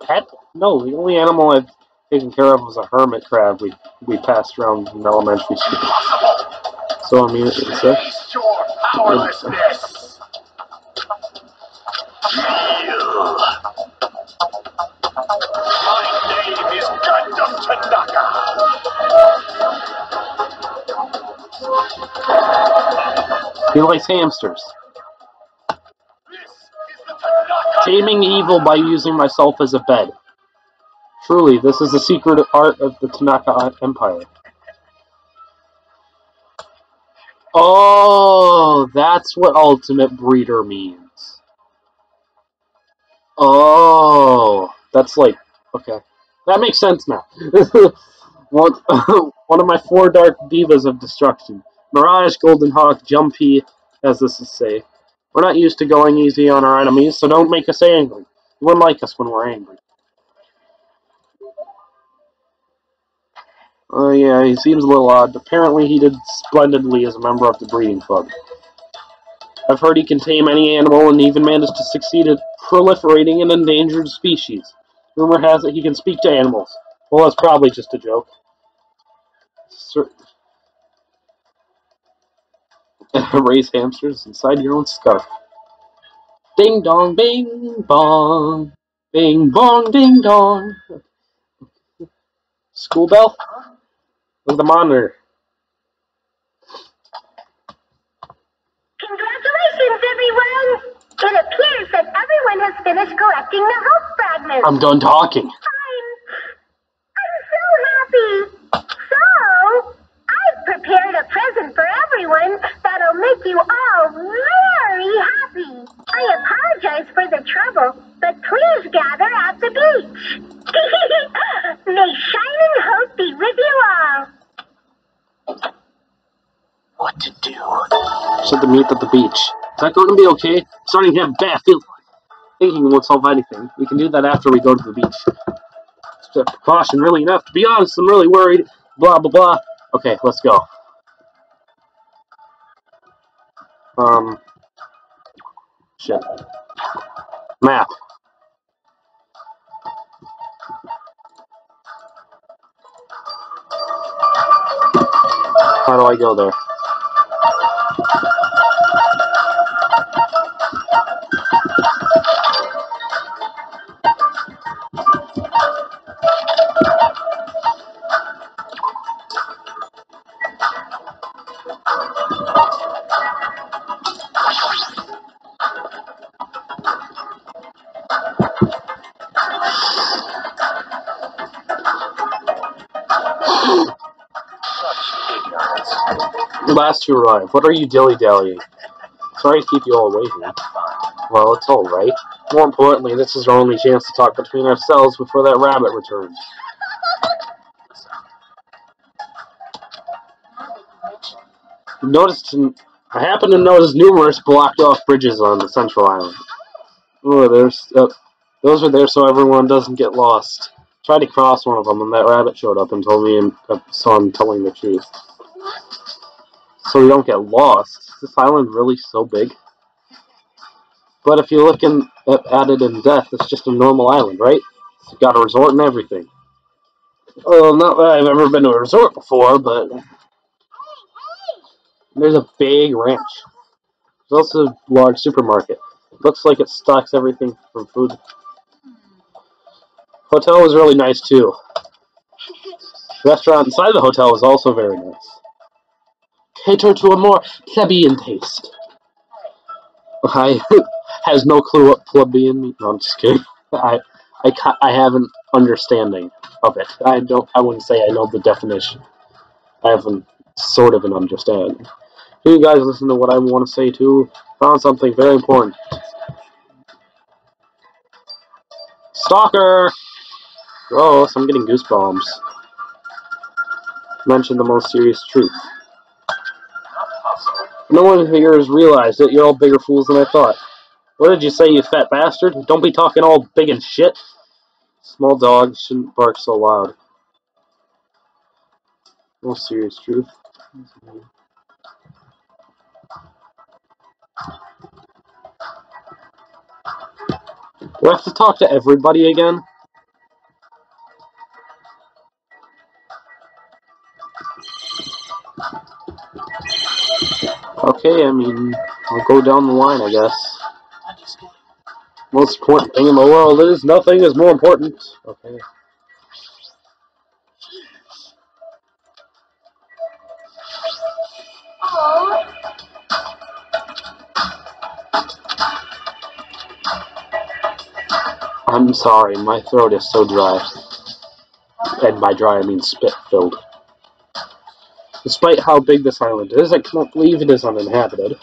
Pet? No, the only animal I've taken care of was a hermit crab we passed around in elementary school. So I mean, it's your powerlessness. My name is Gundam Tanaka. he likes hamsters. Taming evil by using myself as a bed. Truly, this is the secret art of the Tanaka Empire. Oh, that's what ultimate breeder means. Oh, that's like, okay. That makes sense now. one, one of my four dark divas of destruction. Mirage, Golden Hawk, Jumpy, as this is say. We're not used to going easy on our enemies, so don't make us angry. You wouldn't like us when we're angry. Oh yeah, he seems a little odd. Apparently he did splendidly as a member of the breeding club. I've heard he can tame any animal and even managed to succeed at proliferating an endangered species. Rumor has it he can speak to animals. Well, that's probably just a joke. Raise hamsters inside your own scarf. Ding dong, bing bong. Bing bong, ding dong. School bell? Look at the monitor. Congratulations, everyone! It appears that everyone has finished collecting the hope fragments. I'm done talking. I'm so happy. So, I've prepared a present for everyone that'll make you all very happy. I apologize for the trouble, but please gather at the beach. May shining hope be with you all. What to do? Should the meet at the beach. Is that going to be okay? I'm starting to have bad feelings. Thinking won't solve anything. We can do that after we go to the beach. It's a precaution, really enough. To be honest, I'm really worried. Blah, blah, blah. Okay, let's go. Shit. Map. How do I go there? Last to arrive. What are you dilly-dallying? Sorry to keep you all waiting. Well, it's alright. More importantly, this is our only chance to talk between ourselves before that rabbit returns. I happen to notice numerous blocked-off bridges on the central island. Oh, those are there so everyone doesn't get lost. Tried to cross one of them, and that rabbit showed up and told me and saw him telling the truth. So we don't get lost. Is this island really so big? But if you look at it in depth, it's just a normal island, right? It's got a resort and everything. Well, not that I've ever been to a resort before, but there's a big ranch. There's also a large supermarket. Looks like it stocks everything from food. Hotel was really nice too. The restaurant inside the hotel was also very nice. Cater to a more plebeian taste. I has no clue what plebeian means. No, I'm just kidding. I have an understanding of it. I wouldn't say I know the definition. I have sort of an understanding. You guys listen to what I want to say too. Found something very important. Stalker! Gross, I'm getting goosebumps. Mention the most serious truth. No one here has realized it. You're all bigger fools than I thought. What did you say, you fat bastard? Don't be talking all big and shit. Small dogs shouldn't bark so loud. Most serious truth. Do I have to talk to everybody again? Okay, I mean, I'll go down the line, I guess. Most important thing in the world is nothing is more important. Okay. I'm sorry, my throat is so dry. And by dry, I mean spit-filled. Despite how big this island is, I cannot believe it is uninhabited.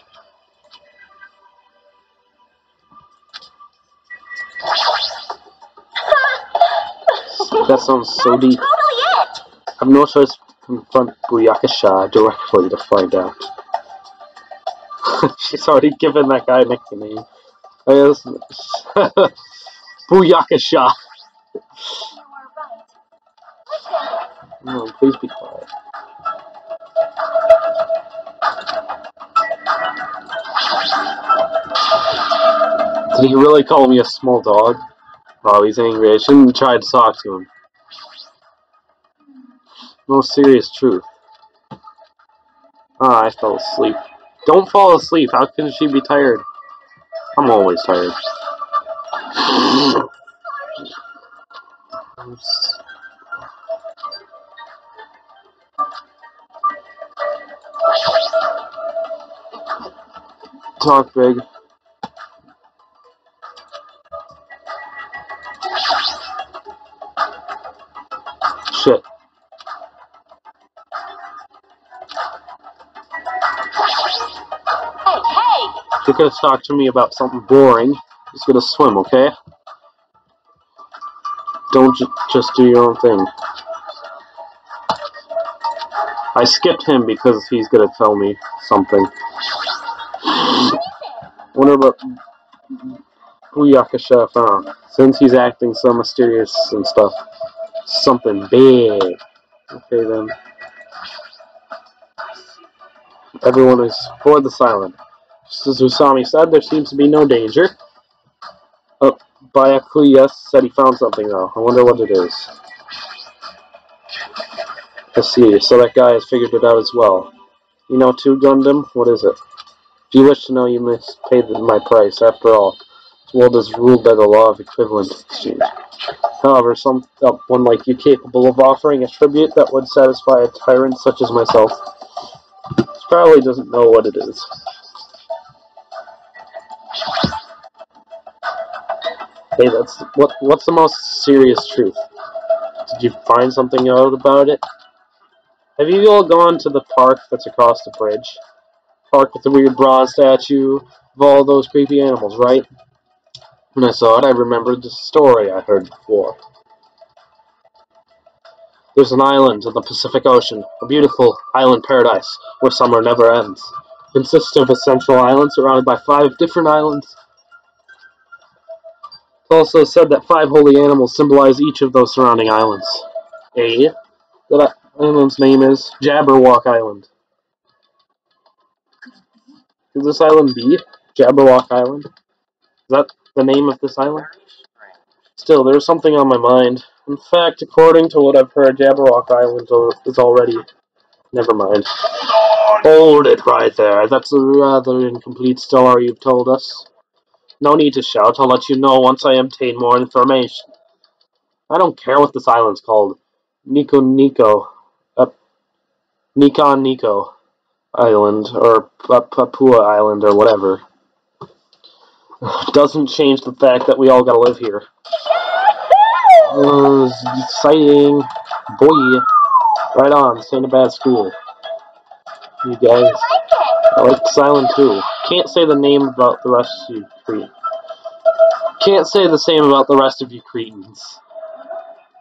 That sounds so deep. I have no choice to confront Buyakasha directly to find out. She's already given that guy a nickname. I guess. Buyakasha. You were right. Listen, No, please be quiet. Did he really call me a small dog? Oh, he's angry. I shouldn't try to talk to him. No serious truth. Ah, I fell asleep. Don't fall asleep. How can she be tired? I'm always tired. Talk big. Shit. Hey! If you're gonna talk to me about something boring, just gonna swim, okay? Don't just do your own thing. I skipped him because he's gonna tell me something. Wonder about Booyaka Chef, huh? Since he's acting so mysterious and stuff. Something big. Okay then. Everyone is for the silent. Just as Usami said, there seems to be no danger. Oh, Byakuya said he found something though. I wonder what it is. Let's see, so that guy has figured it out as well. You know too, Gundam? What is it? If you wish to know, you must pay my price. After all, this world is ruled by the law of equivalent exchange. However, someone like you capable of offering a tribute that would satisfy a tyrant such as myself probably doesn't know what it is. Hey, what's the most serious truth? Did you find something out about it? Have you all gone to the park that's across the bridge? Park with the weird bronze statue of all those creepy animals, right? When I saw it, I remembered the story I heard before. There's an island in the Pacific Ocean, a beautiful island paradise where summer never ends. It consists of a central island surrounded by 5 different islands. It's also said that 5 holy animals symbolize each of those surrounding islands. That island's name is Jabberwock Island. Could this island be Jabberwock Island? Is that the name of this island? Still, there's something on my mind. In fact, according to what I've heard, Jabberwock Island is already... Never mind. Hold it right there. That's a rather incomplete story you've told us. No need to shout. I'll let you know once I obtain more information. I don't care what this island's called. Nikon Niko Island, or Papua Island, or whatever. Doesn't change the fact that we all gotta live here. Exciting. Boy. Right on. This ain't a bad school. You guys. I like this island too. Can't say the name about the rest of you cretins. Can't say the same about the rest of you cretins.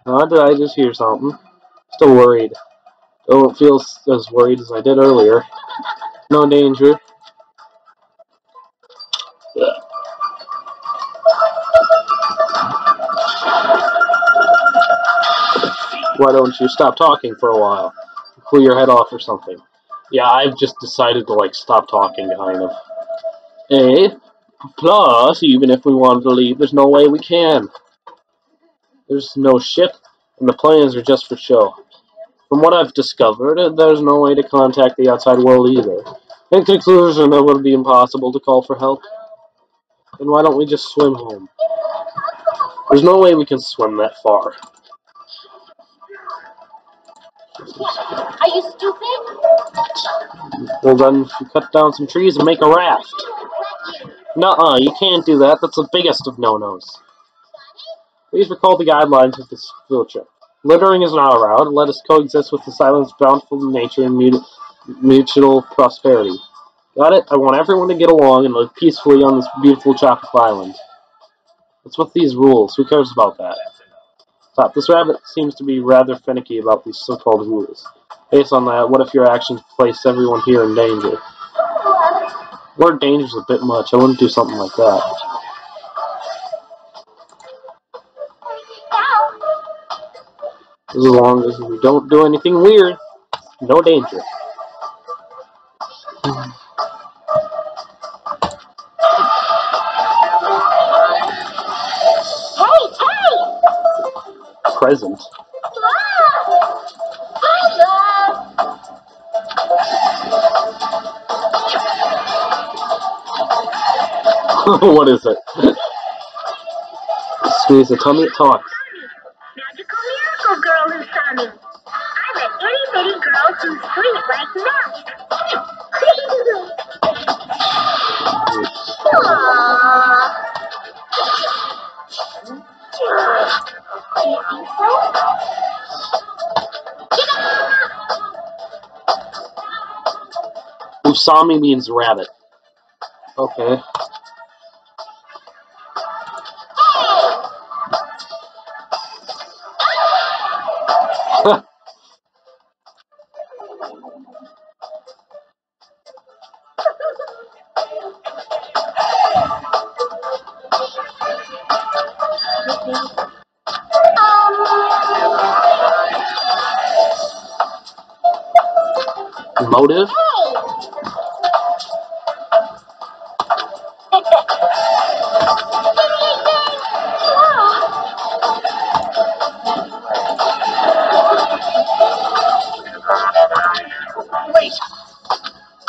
Oh, did I just hear something? Still worried. Don't feel as worried as I did earlier. No danger. Why don't you stop talking for a while? Cool your head off or something. Yeah, I've just decided to, stop talking, kind of. Plus, even if we wanted to leave, there's no way we can. There's no ship, and the planes are just for show. From what I've discovered, there's no way to contact the outside world either. In conclusion, it would be impossible to call for help. Then why don't we just swim home? There's no way we can swim that far. Are you stupid? Well then, you cut down some trees and make a raft. Nuh-uh, you can't do that. That's the biggest of no-nos. Please recall the guidelines of this field trip. Littering is not allowed. Let us coexist with the silence, bountiful nature, and mutual prosperity. Got it? I want everyone to get along and live peacefully on this beautiful tropical island. What's with these rules? Who cares about that? Stop. This rabbit seems to be rather finicky about these so-called rules. Based on that, what if your actions place everyone here in danger? Word danger's a bit much. I wouldn't do something like that. As long as we don't do anything weird, no danger. Hey! Present. Hi, love! What is it? Squeeze the tummy, it talks. Magical miracle girl Usami. I bet itty bitty girls who's sweet like magic. Aww. Do you think so? Usami means rabbit. Okay. Motive? Wait! I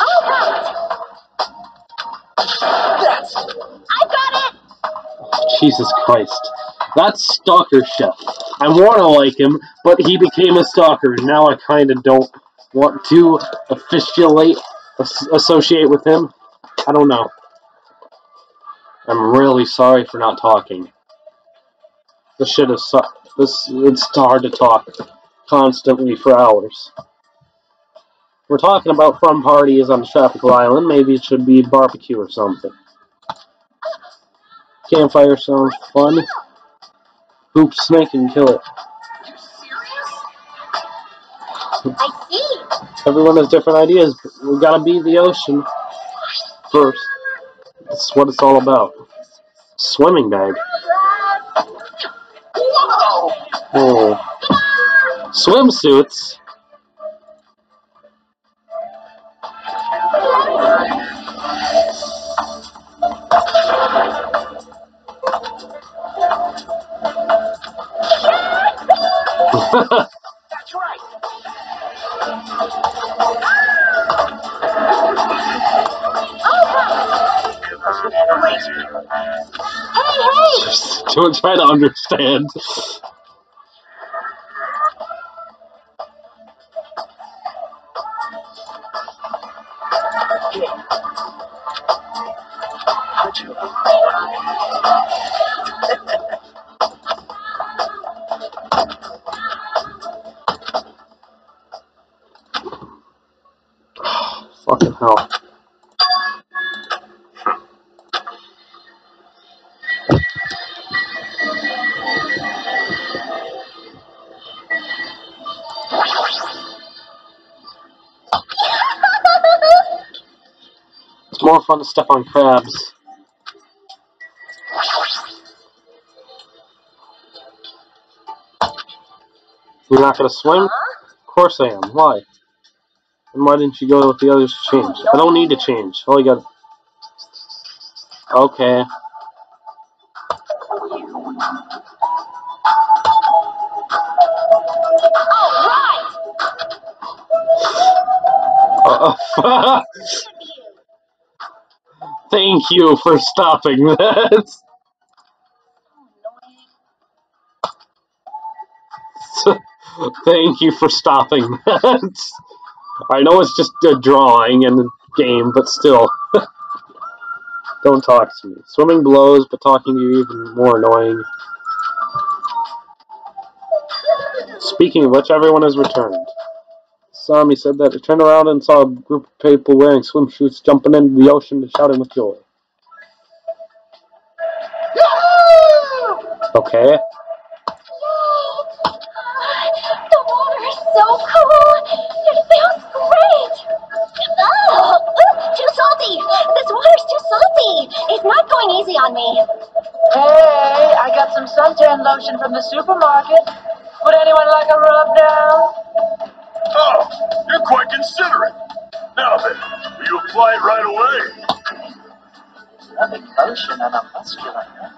got it! Jesus Christ. That's Stalker Chef. I want to like him, but he became a stalker, and now I kind of don't want to associate with him. I don't know. I'm really sorry for not talking. This shit is it's hard to talk constantly for hours. We're talking about fun parties on a tropical island. Maybe it should be barbecue or something. Campfire sounds fun. Hoop snake and kill it. I see. Everyone has different ideas, but we gotta beat the ocean first. That's what it's all about. Swimming bag. Oh. Swimsuits. That's right! Wait! Hey! Don't try to understand. How'd you... Fucking hell. It's more fun to step on crabs. You're not gonna swim? Of course I am. Why? And why didn't you go with the others to change? I don't need to change. All you got... Okay. Thank you for stopping that. Thank you for stopping that. I know it's just a drawing and a game, but still. Don't talk to me. Swimming blows, but talking to you even more annoying. Speaking of which, everyone has returned. Sami said that he turned around and saw a group of people wearing swimsuits jumping into the ocean and shouting with joy. Okay. The water is so cool! It feels great! Oh, too salty! This water's too salty! It's not going easy on me. Hey, I got some suntan lotion from the supermarket. Would anyone like a rub now? Oh, you're quite considerate. Now then, will you apply it right away? Rubbing lotion on a muscular neck.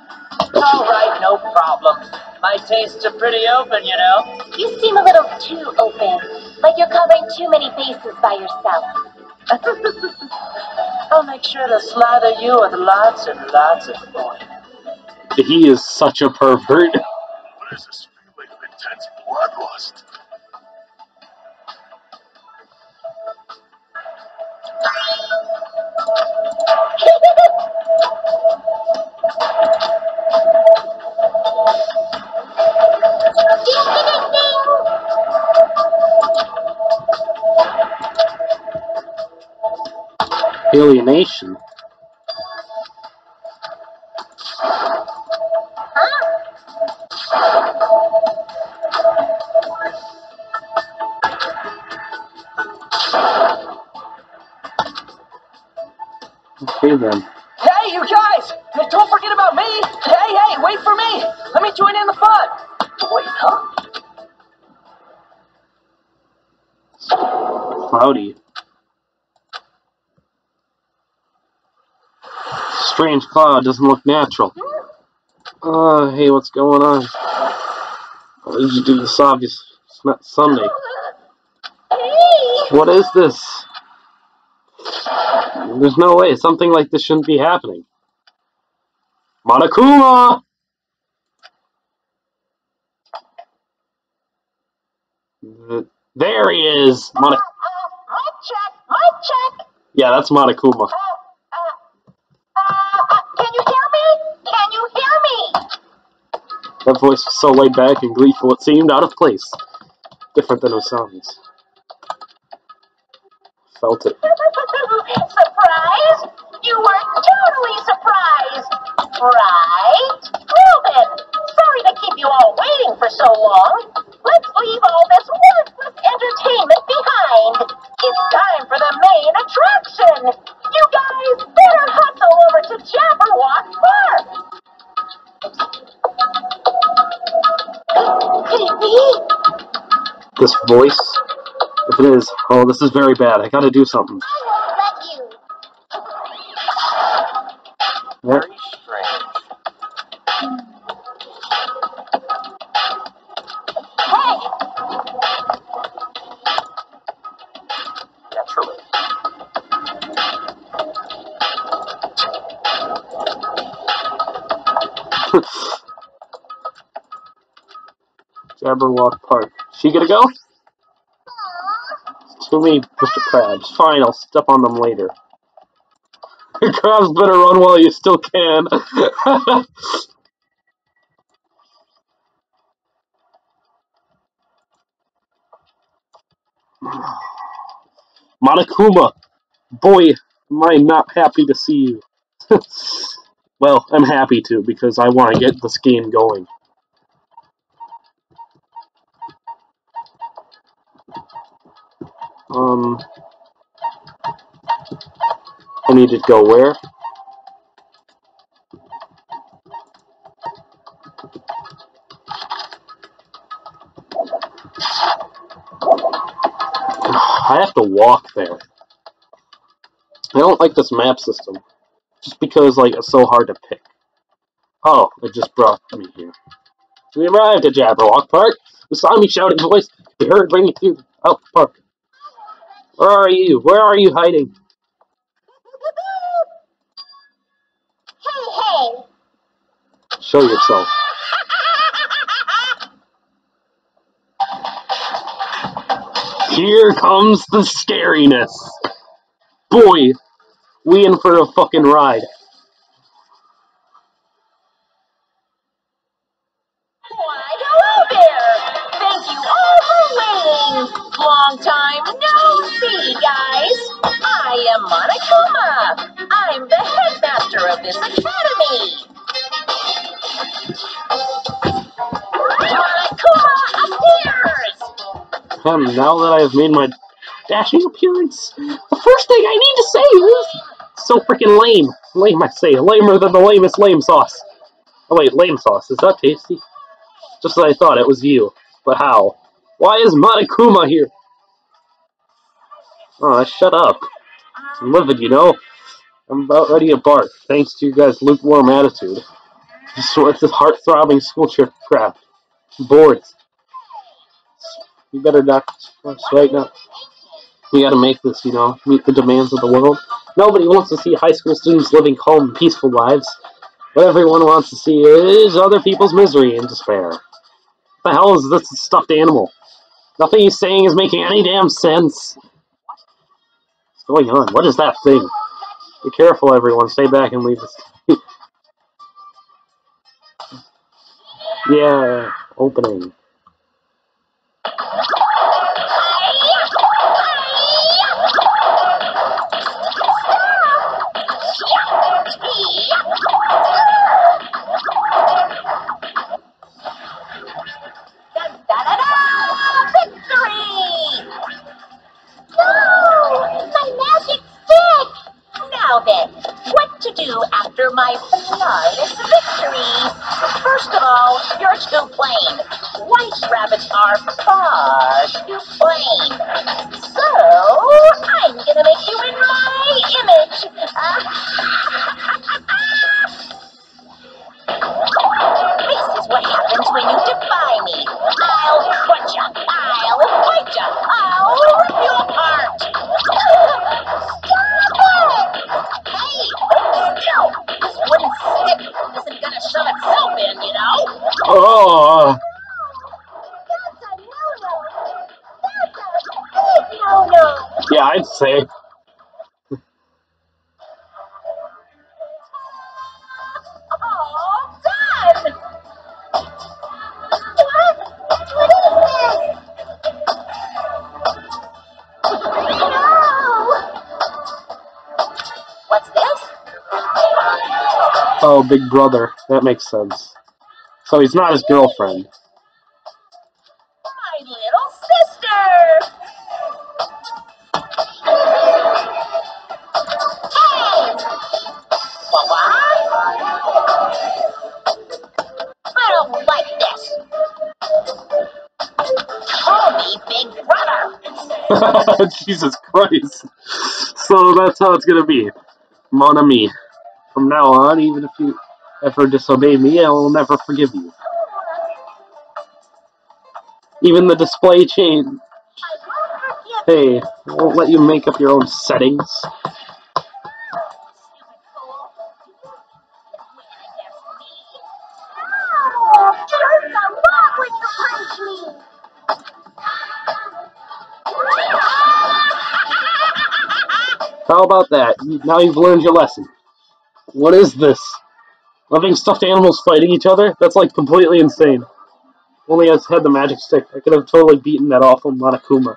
All right, no problem. My tastes are pretty open, you know. You seem a little too open, like you're covering too many bases by yourself. I'll make sure to slather you with lots and lots of oil. He is such a pervert. What is this feeling of intense bloodlust? Alienation. Okay then. Hey, you guys! Don't forget about me! Hey, wait for me! Let me join in the fun! Wait, huh? Cloudy. Strange cloud, doesn't look natural. Hey, what's going on? Why did you do this obvious? It's not Sunday. What is this? There's no way. Something like this shouldn't be happening. Monokuma! There he is! Mic check. Yeah, that's Monokuma. Can you hear me? Can you hear me? That voice was so laid back and gleeful it seemed out of place. Different than Usami's. Felt it. Surprised? You were totally surprised, right? Well then, sorry to keep you all waiting for so long. Let's leave all this worthless entertainment behind. It's time for the main attraction. You guys better hustle over to Jabberwock Park. Could it be? This voice? If it is, oh, this is very bad. I gotta do something. I won't let you. What? Very strange. Hey! Naturally. Jabberwock Park. She gonna go? Too many Mr. Krabs. Fine, I'll step on them later. Krabs better run while you still can. Monokuma! Boy, am I not happy to see you. Well, I'm happy to, because I want to get this game going. I need to go where? I have to walk there. I don't like this map system. Just because, like, it's so hard to pick. Oh, it just brought me here. We arrived at Jabberwock Park. The Usami shouting voice we heard ringing through out the park. Where are you? Where are you hiding? Hey! Show yourself. Here comes the scariness. Boy, we in for a fucking ride. Why, hello there! Thank you all for waiting! Long time no see, guys! I am Monokuma! I'm the headmaster of this academy! Monokuma appears! Now that I have made my dashing appearance, the first thing I need to say is so freaking lame. Lame, I say. Lamer than the lamest lame sauce. Oh wait, lame sauce. Is that tasty? Just as I thought, it was you. But how? Why is Monokuma here? Oh, shut up. I'm livid, you know. I'm about ready to bark, thanks to you guys' lukewarm attitude. So it's this heart-throbbing school trip crap. Bored. You better not right now. We gotta make this, you know, meet the demands of the world. Nobody wants to see high school students living calm and peaceful lives. What everyone wants to see is other people's misery and despair. What the hell is this stuffed animal? Nothing he's saying is making any damn sense. What's going on? What is that thing? Be careful, everyone. Stay back and leave this. Yeah, opening. Victory! No! My magic stick! Now then, what to do after my flawless victory? First of all, you're too plain. White rabbits are far too plain. So, I'm gonna make you in my image. This is what happens when you defy me. I'll crunch ya. I'll bite ya. I'll rip you apart. Stop it! Hey, hold still. This wooden stick isn't gonna shove itself in, you know. Oh! That's a no-no. That's a big no-no. Yeah, I'd say. Oh, done! What? What is this? No! What's this? Oh, big brother. That makes sense. So he's not his girlfriend. My little sister! Hey! What? I don't like this. Call me Big Brother. Jesus Christ. So that's how it's gonna be. Mon ami. From now on, even if you ever disobey me, I will never forgive you. Even the display chain. Hey, I won't let you make up your own settings. You're so wrong when you punch me! How about that? Now you've learned your lesson. What is this? Living stuffed animals fighting each other? That's like completely insane. Only I had the magic stick. I could have totally beaten that awful Monokuma.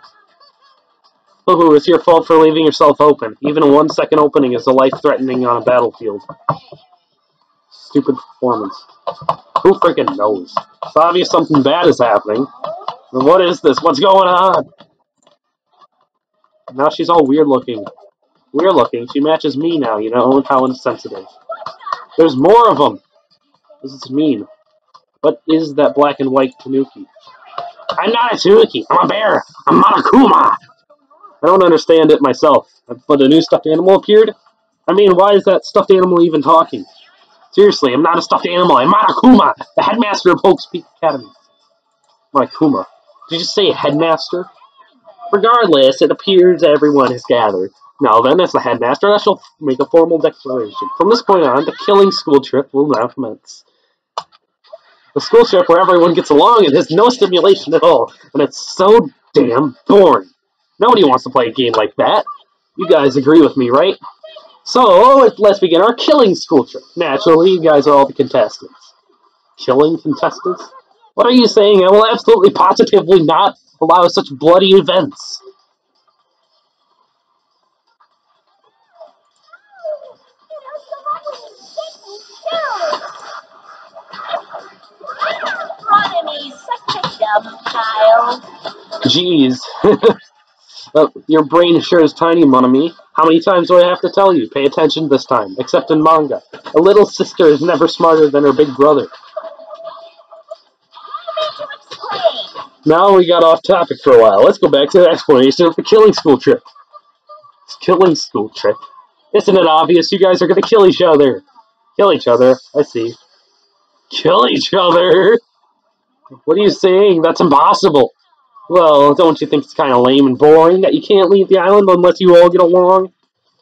Hoo-hoo, it's your fault for leaving yourself open. Even a 1 second opening is a life-threatening on a battlefield. Stupid performance. Who freaking knows? It's obvious something bad is happening. What is this? What's going on? Now she's all weird looking. Weird looking. She matches me now, you know, how insensitive. There's more of them! What does this mean? What is that black and white tanuki? I'm not a tanuki! I'm a bear! I'm Monokuma! I don't understand it myself, but a new stuffed animal appeared? I mean, why is that stuffed animal even talking? Seriously, I'm not a stuffed animal. I'm Monokuma, the headmaster of Hope's Peak Academy. Monokuma. Did you just say headmaster? Regardless, it appears everyone has gathered. Now then, as the headmaster, I shall make a formal declaration. From this point on, the killing school trip will now commence. The school trip where everyone gets along and has no stimulation at all, and it's so damn boring. Nobody wants to play a game like that. You guys agree with me, right? So, let's begin our killing school trip. Naturally, you guys are all the contestants. Killing contestants? What are you saying? I will absolutely positively not allow such bloody events. Ronnie's such a dumb child. Jeez. Your brain sure is tiny, mon ami. How many times do I have to tell you? Pay attention this time, except in manga. A little sister is never smarter than her big brother. Now we got off topic for a while. Let's go back to the explanation of the killing school trip. Killing school trip. Isn't it obvious you guys are gonna kill each other? Kill each other, I see. Kill each other? What are you saying? That's impossible. Well, don't you think it's kind of lame and boring that you can't leave the island unless you all get along?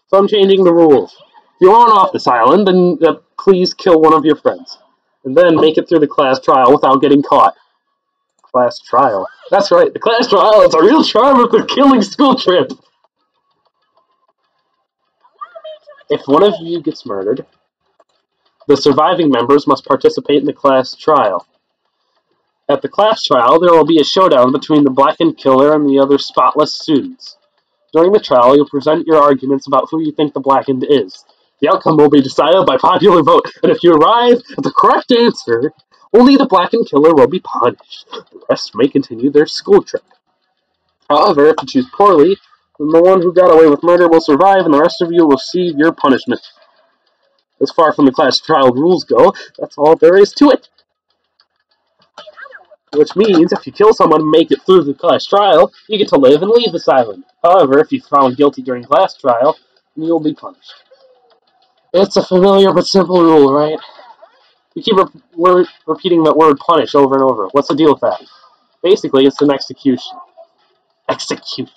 So I'm changing the rules. If you want off this island, then please kill one of your friends. And then make it through the class trial without getting caught. Class trial. That's right, the class trial is a real charm of the killing school trip. If one of you gets murdered, the surviving members must participate in the class trial. At the class trial, there will be a showdown between the blackened killer and the other spotless students. During the trial, you'll present your arguments about who you think the blackened is. The outcome will be decided by popular vote, and if you arrive at the correct answer, only the blackened killer will be punished. The rest may continue their school trip. However, if you choose poorly, then the one who got away with murder will survive, and the rest of you will receive your punishment. As far from the class trial rules go, that's all there is to it. Which means, if you kill someone and make it through the class trial, you get to live and leave this island. However, if you're found guilty during class trial, you'll be punished. It's a familiar but simple rule, right? You keep repeating that word punish over and over. What's the deal with that? Basically, it's an execution. Execution.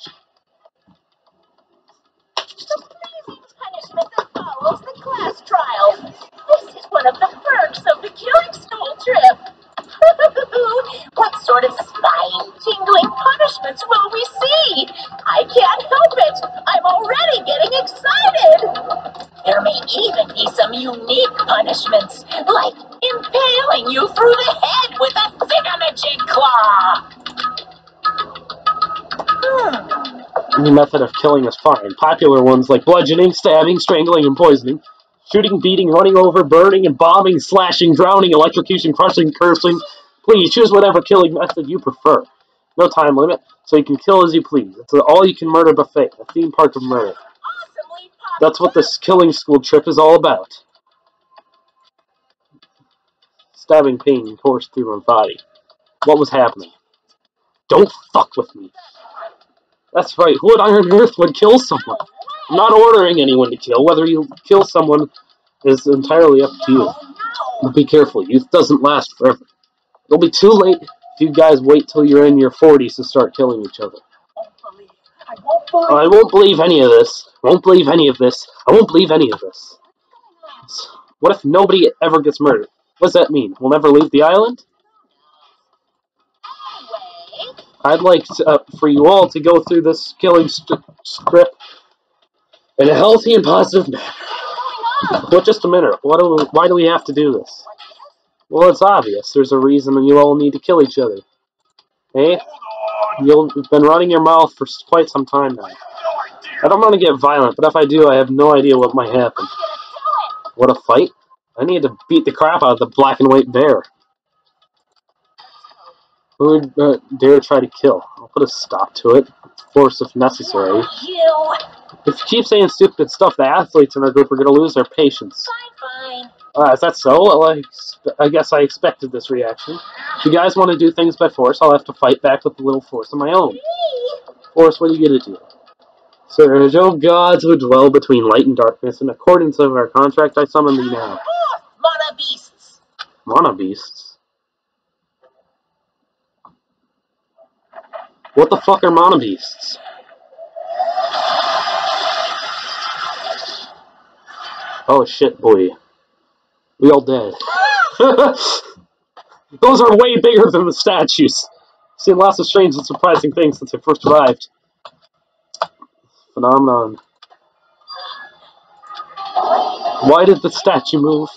Punishment that follows the class trial. This is one of the perks of the killing school trip. What sort of spine-tingling punishments will we see? I can't help it. I'm already getting excited. There may even be some unique punishments, like impaling you through the head with a thingamajig claw. Any method of killing is fine. Popular ones like bludgeoning, stabbing, strangling, and poisoning. Shooting, beating, running over, burning, and bombing, slashing, drowning, electrocution, crushing, cursing. Please choose whatever killing method you prefer. No time limit, so you can kill as you please. It's an all-you-can-murder buffet, a theme park of murder. That's what this killing school trip is all about. Stabbing pain coursed through my body. What was happening? Don't fuck with me. That's right, who on earth would kill someone? I'm not ordering anyone to kill. Whether you kill someone is entirely up to you. But be careful, youth doesn't last forever. It'll be too late if you guys wait till you're in your 40s to start killing each other. I won't believe any of this. Won't believe any of this. I won't believe any of this. What if nobody ever gets murdered? What does that mean? We'll never leave the island? I'd like for you all to go through this killing script in a healthy and positive manner. But just a minute. Why do we have to do this? Well, it's obvious. There's a reason you all need to kill each other. Eh? You've been running your mouth for quite some time now. I don't want to get violent, but if I do, I have no idea what might happen. What, a fight? I need to beat the crap out of the black and white bear. Who would dare try to kill? I'll put a stop to it. Force if necessary. If you keep saying stupid stuff, the athletes in our group are going to lose their patience. Fine. Is that so? Well, I guess I expected this reaction. If you guys want to do things by force, I'll have to fight back with a little force of my own. Force, what are you going to do? Sir, no gods who dwell between light and darkness. In accordance with our contract, I summon thee now. Mana beasts. Mana beasts? What the fuck are mana beasts? Oh shit, boy. We all dead. Those are way bigger than the statues. Seen lots of strange and surprising things since I first arrived. Phenomenon. Why did the statue move?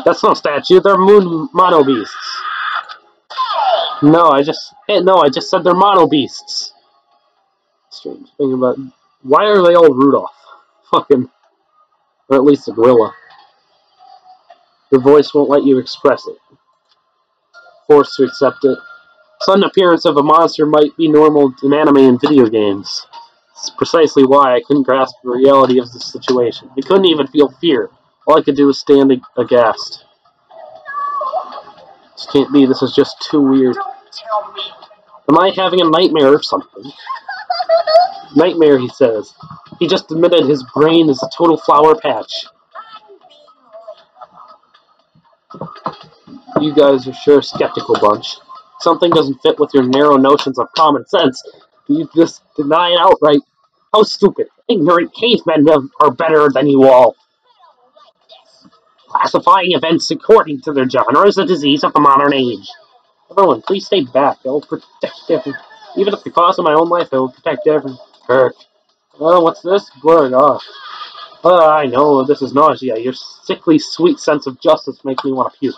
That's not a statue, they're mono beasts. No, I just said they're mono beasts. Strange thing about why are they all Rudolph? Fucking, or at least a gorilla. Your voice won't let you express it. Forced to accept it. Sudden appearance of a monster might be normal in anime and video games. It's precisely why I couldn't grasp the reality of the situation. I couldn't even feel fear. All I could do was stand aghast. This can't be. This is just too weird. Don't tell me Am I having a nightmare or something? Nightmare, he says. He just admitted his brain is a total flower patch. You guys are sure a skeptical bunch. Something doesn't fit with your narrow notions of common sense. You just deny it outright. How stupid. Ignorant cavemen are better than you all. Classifying events according to their genre is a disease of the modern age. Everyone, please stay back. I will protect everyone. Even at the cost of my own life, I will protect everyone. Kirk. Oh, what's this? Blurred off. I know, this is nausea. Your sickly sweet sense of justice makes me want to puke.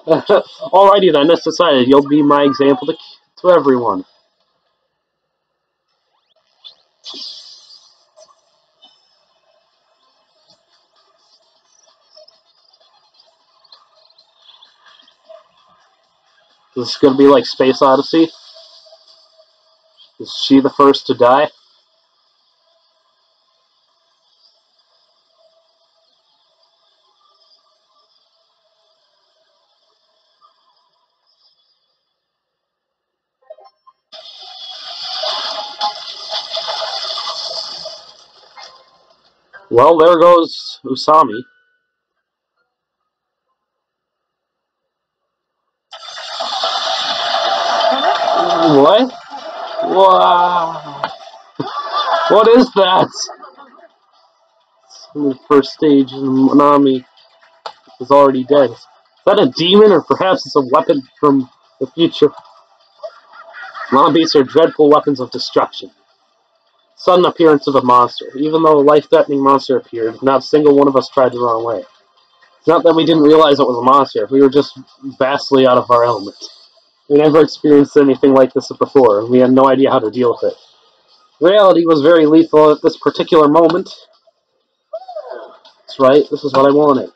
Alrighty then, as decided. You'll be my example to everyone. This is going to be like Space Odyssey. Is she the first to die? Well, there goes Usami. What? Wow. What is that? The first stage, Nami is already dead. Is that a demon, or perhaps it's a weapon from the future? Zombies are dreadful weapons of destruction. Sudden appearance of a monster. Even though a life-threatening monster appeared, not a single one of us tried the wrong way. It's not that we didn't realize it was a monster. We were just vastly out of our element. We never experienced anything like this before, and we had no idea how to deal with it. Reality was very lethal at this particular moment. That's right, this is what I wanted.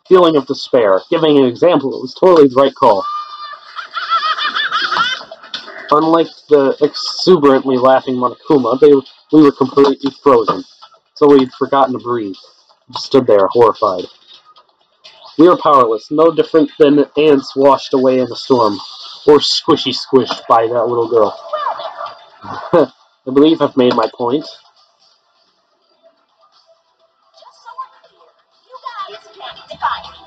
Feeling of despair. Giving an example, it was totally the right call. Unlike the exuberantly laughing Monokuma, we were completely frozen, so we'd forgotten to breathe. We stood there, horrified. We were powerless, no different than ants washed away in a storm, or squished by that little girl. I believe I've made my point. Just so we're clear, you guys can't defy me.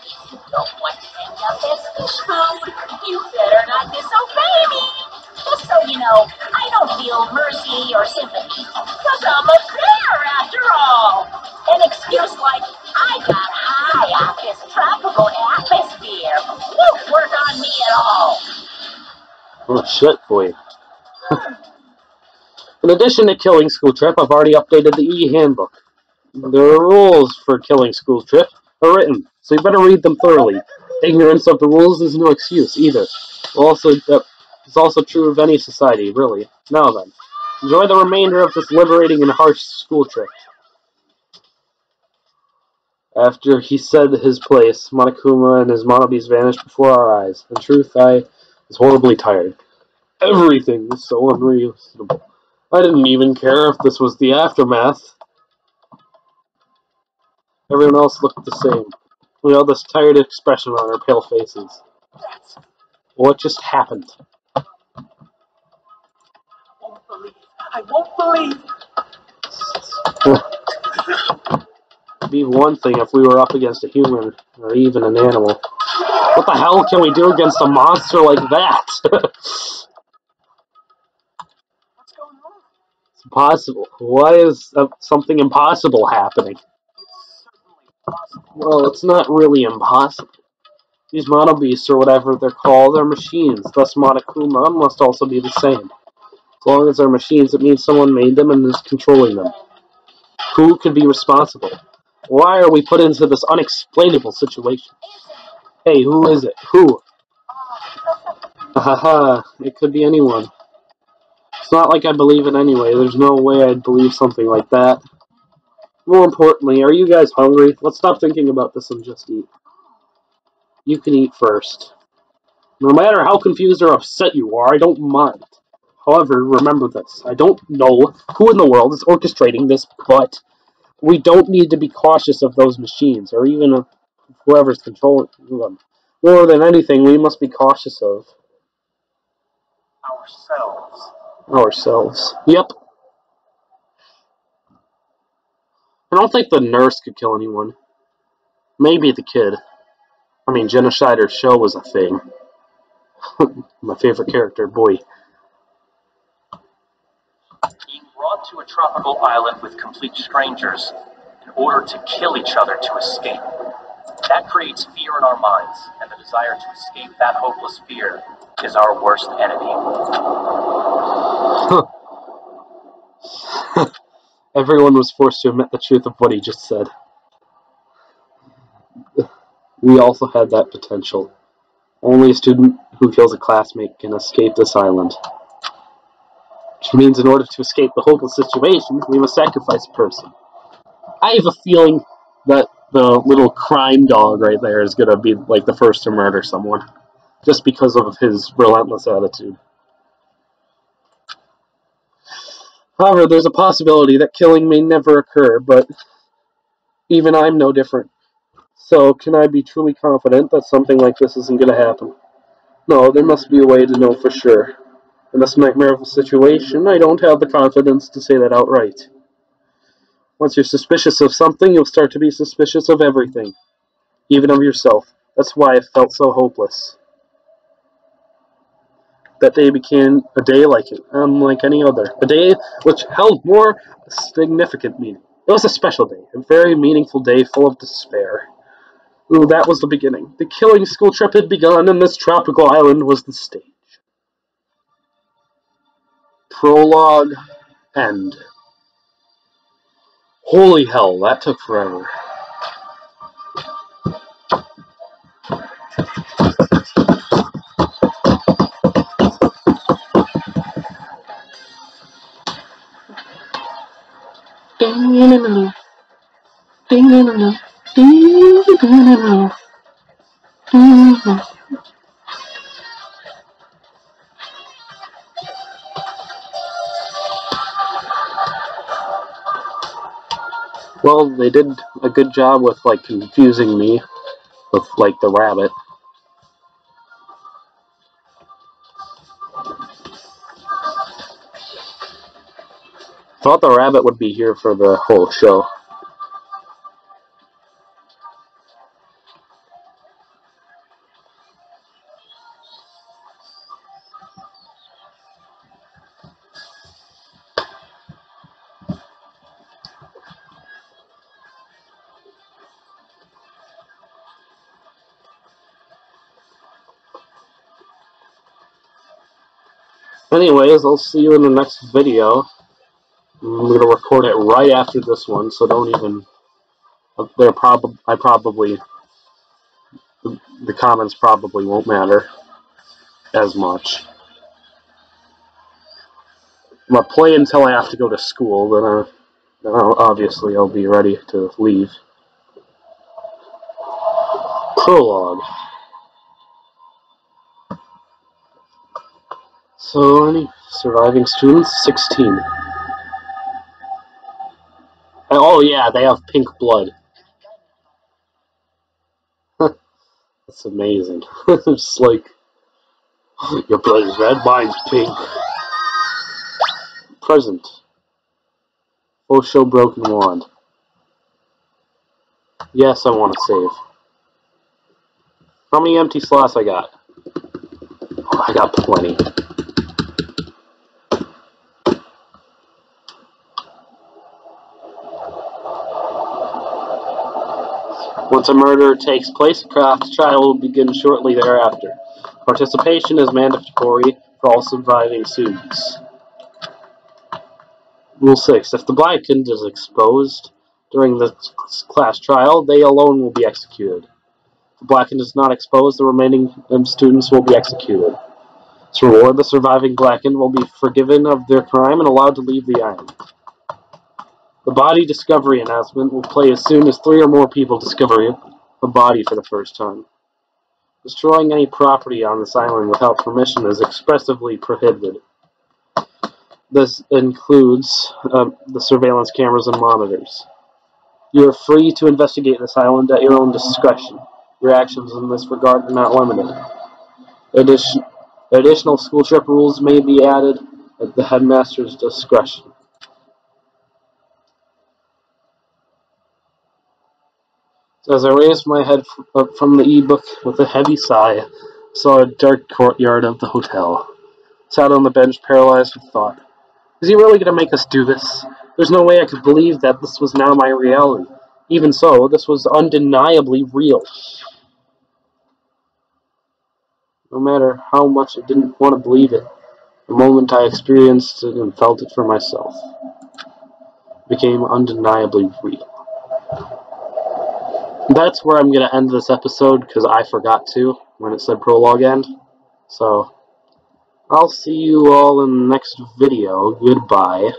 If you don't want to end up as fish food, you better not disobey me. Just so you know, I don't feel mercy or sympathy, because I'm a bear after all. An excuse like, I got high off this tropical atmosphere won't work on me at all. Oh shit, boy. In addition to Killing School Trip, I've already updated the e-handbook. The rules for Killing School Trip are written, so you better read them thoroughly. Ignorance of the rules is no excuse, either. It's also true of any society, really. Now then, enjoy the remainder of this liberating and harsh school trip. After he said his place, Monokuma and his Monobis vanished before our eyes. In truth, I was horribly tired. Everything was so unreasonable. I didn't even care if this was the aftermath. Everyone else looked the same. We had this tired expression on our pale faces. What just happened? I won't believe. It'd be one thing if we were up against a human, or even an animal. What the hell can we do against a monster like that? What's going on? It's impossible. Why is something impossible happening? It's certainly possible. Well, it's not really impossible. These monobeasts, or whatever they're called, are machines. Thus, Monokuma must also be the same. As long as they're machines, it means someone made them and is controlling them. Who could be responsible? Why are we put into this unexplainable situation? Hey, who is it? Who? Haha, it could be anyone. It's not like I believe it anyway. There's no way I'd believe something like that. More importantly, are you guys hungry? Let's stop thinking about this and just eat. You can eat first. No matter how confused or upset you are, I don't mind. However, remember this. I don't know who in the world is orchestrating this, but we don't need to be cautious of those machines, or even of whoever's controlling them. More than anything, we must be cautious of Ourselves. Ourselves. Yep. I don't think the nurse could kill anyone. Maybe the kid. I mean, genocide or show was a thing. My favorite character, boy. Being brought to a tropical island with complete strangers in order to kill each other to escape. That creates fear in our minds, and the desire to escape that hopeless fear is our worst enemy. Huh. Everyone was forced to admit the truth of what he just said. We also had that potential. Only a student who kills a classmate can escape this island. Which means in order to escape the hopeless situation, we must sacrifice a person. I have a feeling that the little crime dog right there is going to be like the first to murder someone. Just because of his relentless attitude. However, there's a possibility that killing may never occur, but even I'm no different. So, can I be truly confident that something like this isn't going to happen? No, there must be a way to know for sure. In this nightmare of a situation, I don't have the confidence to say that outright. Once you're suspicious of something, you'll start to be suspicious of everything. Even of yourself. That's why I felt so hopeless. That day became a day like it, unlike any other. A day which held more significant meaning. It was a special day, a very meaningful day full of despair. Ooh, that was the beginning. The killing school trip had begun, and this tropical island was the stage. Prologue, end. Holy hell, that took forever. Well, they did a good job with, like, confusing me with, like, the rabbit. Thought the rabbit would be here for the whole show. Anyways, I'll see you in the next video. I'm gonna record it right after this one, so don't even. The comments probably won't matter as much. I'm gonna play until I have to go to school, then obviously I'll be ready to leave. Prologue. So, any surviving students? 16. Oh yeah, they have pink blood. That's amazing. It's like, your blood is red, mine's pink. Present. Full show broken wand. Yes, I want to save. How many empty slots I got? Oh, I got plenty. Once a murder takes place, a craft trial will begin shortly thereafter. Participation is mandatory for all surviving students. Rule 6. If the blackened is exposed during the class trial, they alone will be executed. If the blackened is not exposed, the remaining students will be executed. To reward, the surviving blackened will be forgiven of their crime and allowed to leave the island. The body discovery announcement will play as soon as 3 or more people discover a body for the first time. Destroying any property on this island without permission is expressly prohibited. This includes the surveillance cameras and monitors. You are free to investigate this island at your own discretion. Your actions in this regard are not limited. Additional school trip rules may be added at the headmaster's discretion. As I raised my head up from the e-book with a heavy sigh, I saw a dark courtyard of the hotel. Sat on the bench, paralyzed with thought. Is he really going to make us do this? There's no way I could believe that this was now my reality. Even so, this was undeniably real. No matter how much I didn't want to believe it, the moment I experienced it and felt it for myself, it became undeniably real. That's where I'm going to end this episode, because I forgot to when it said prologue end. So, I'll see you all in the next video. Goodbye.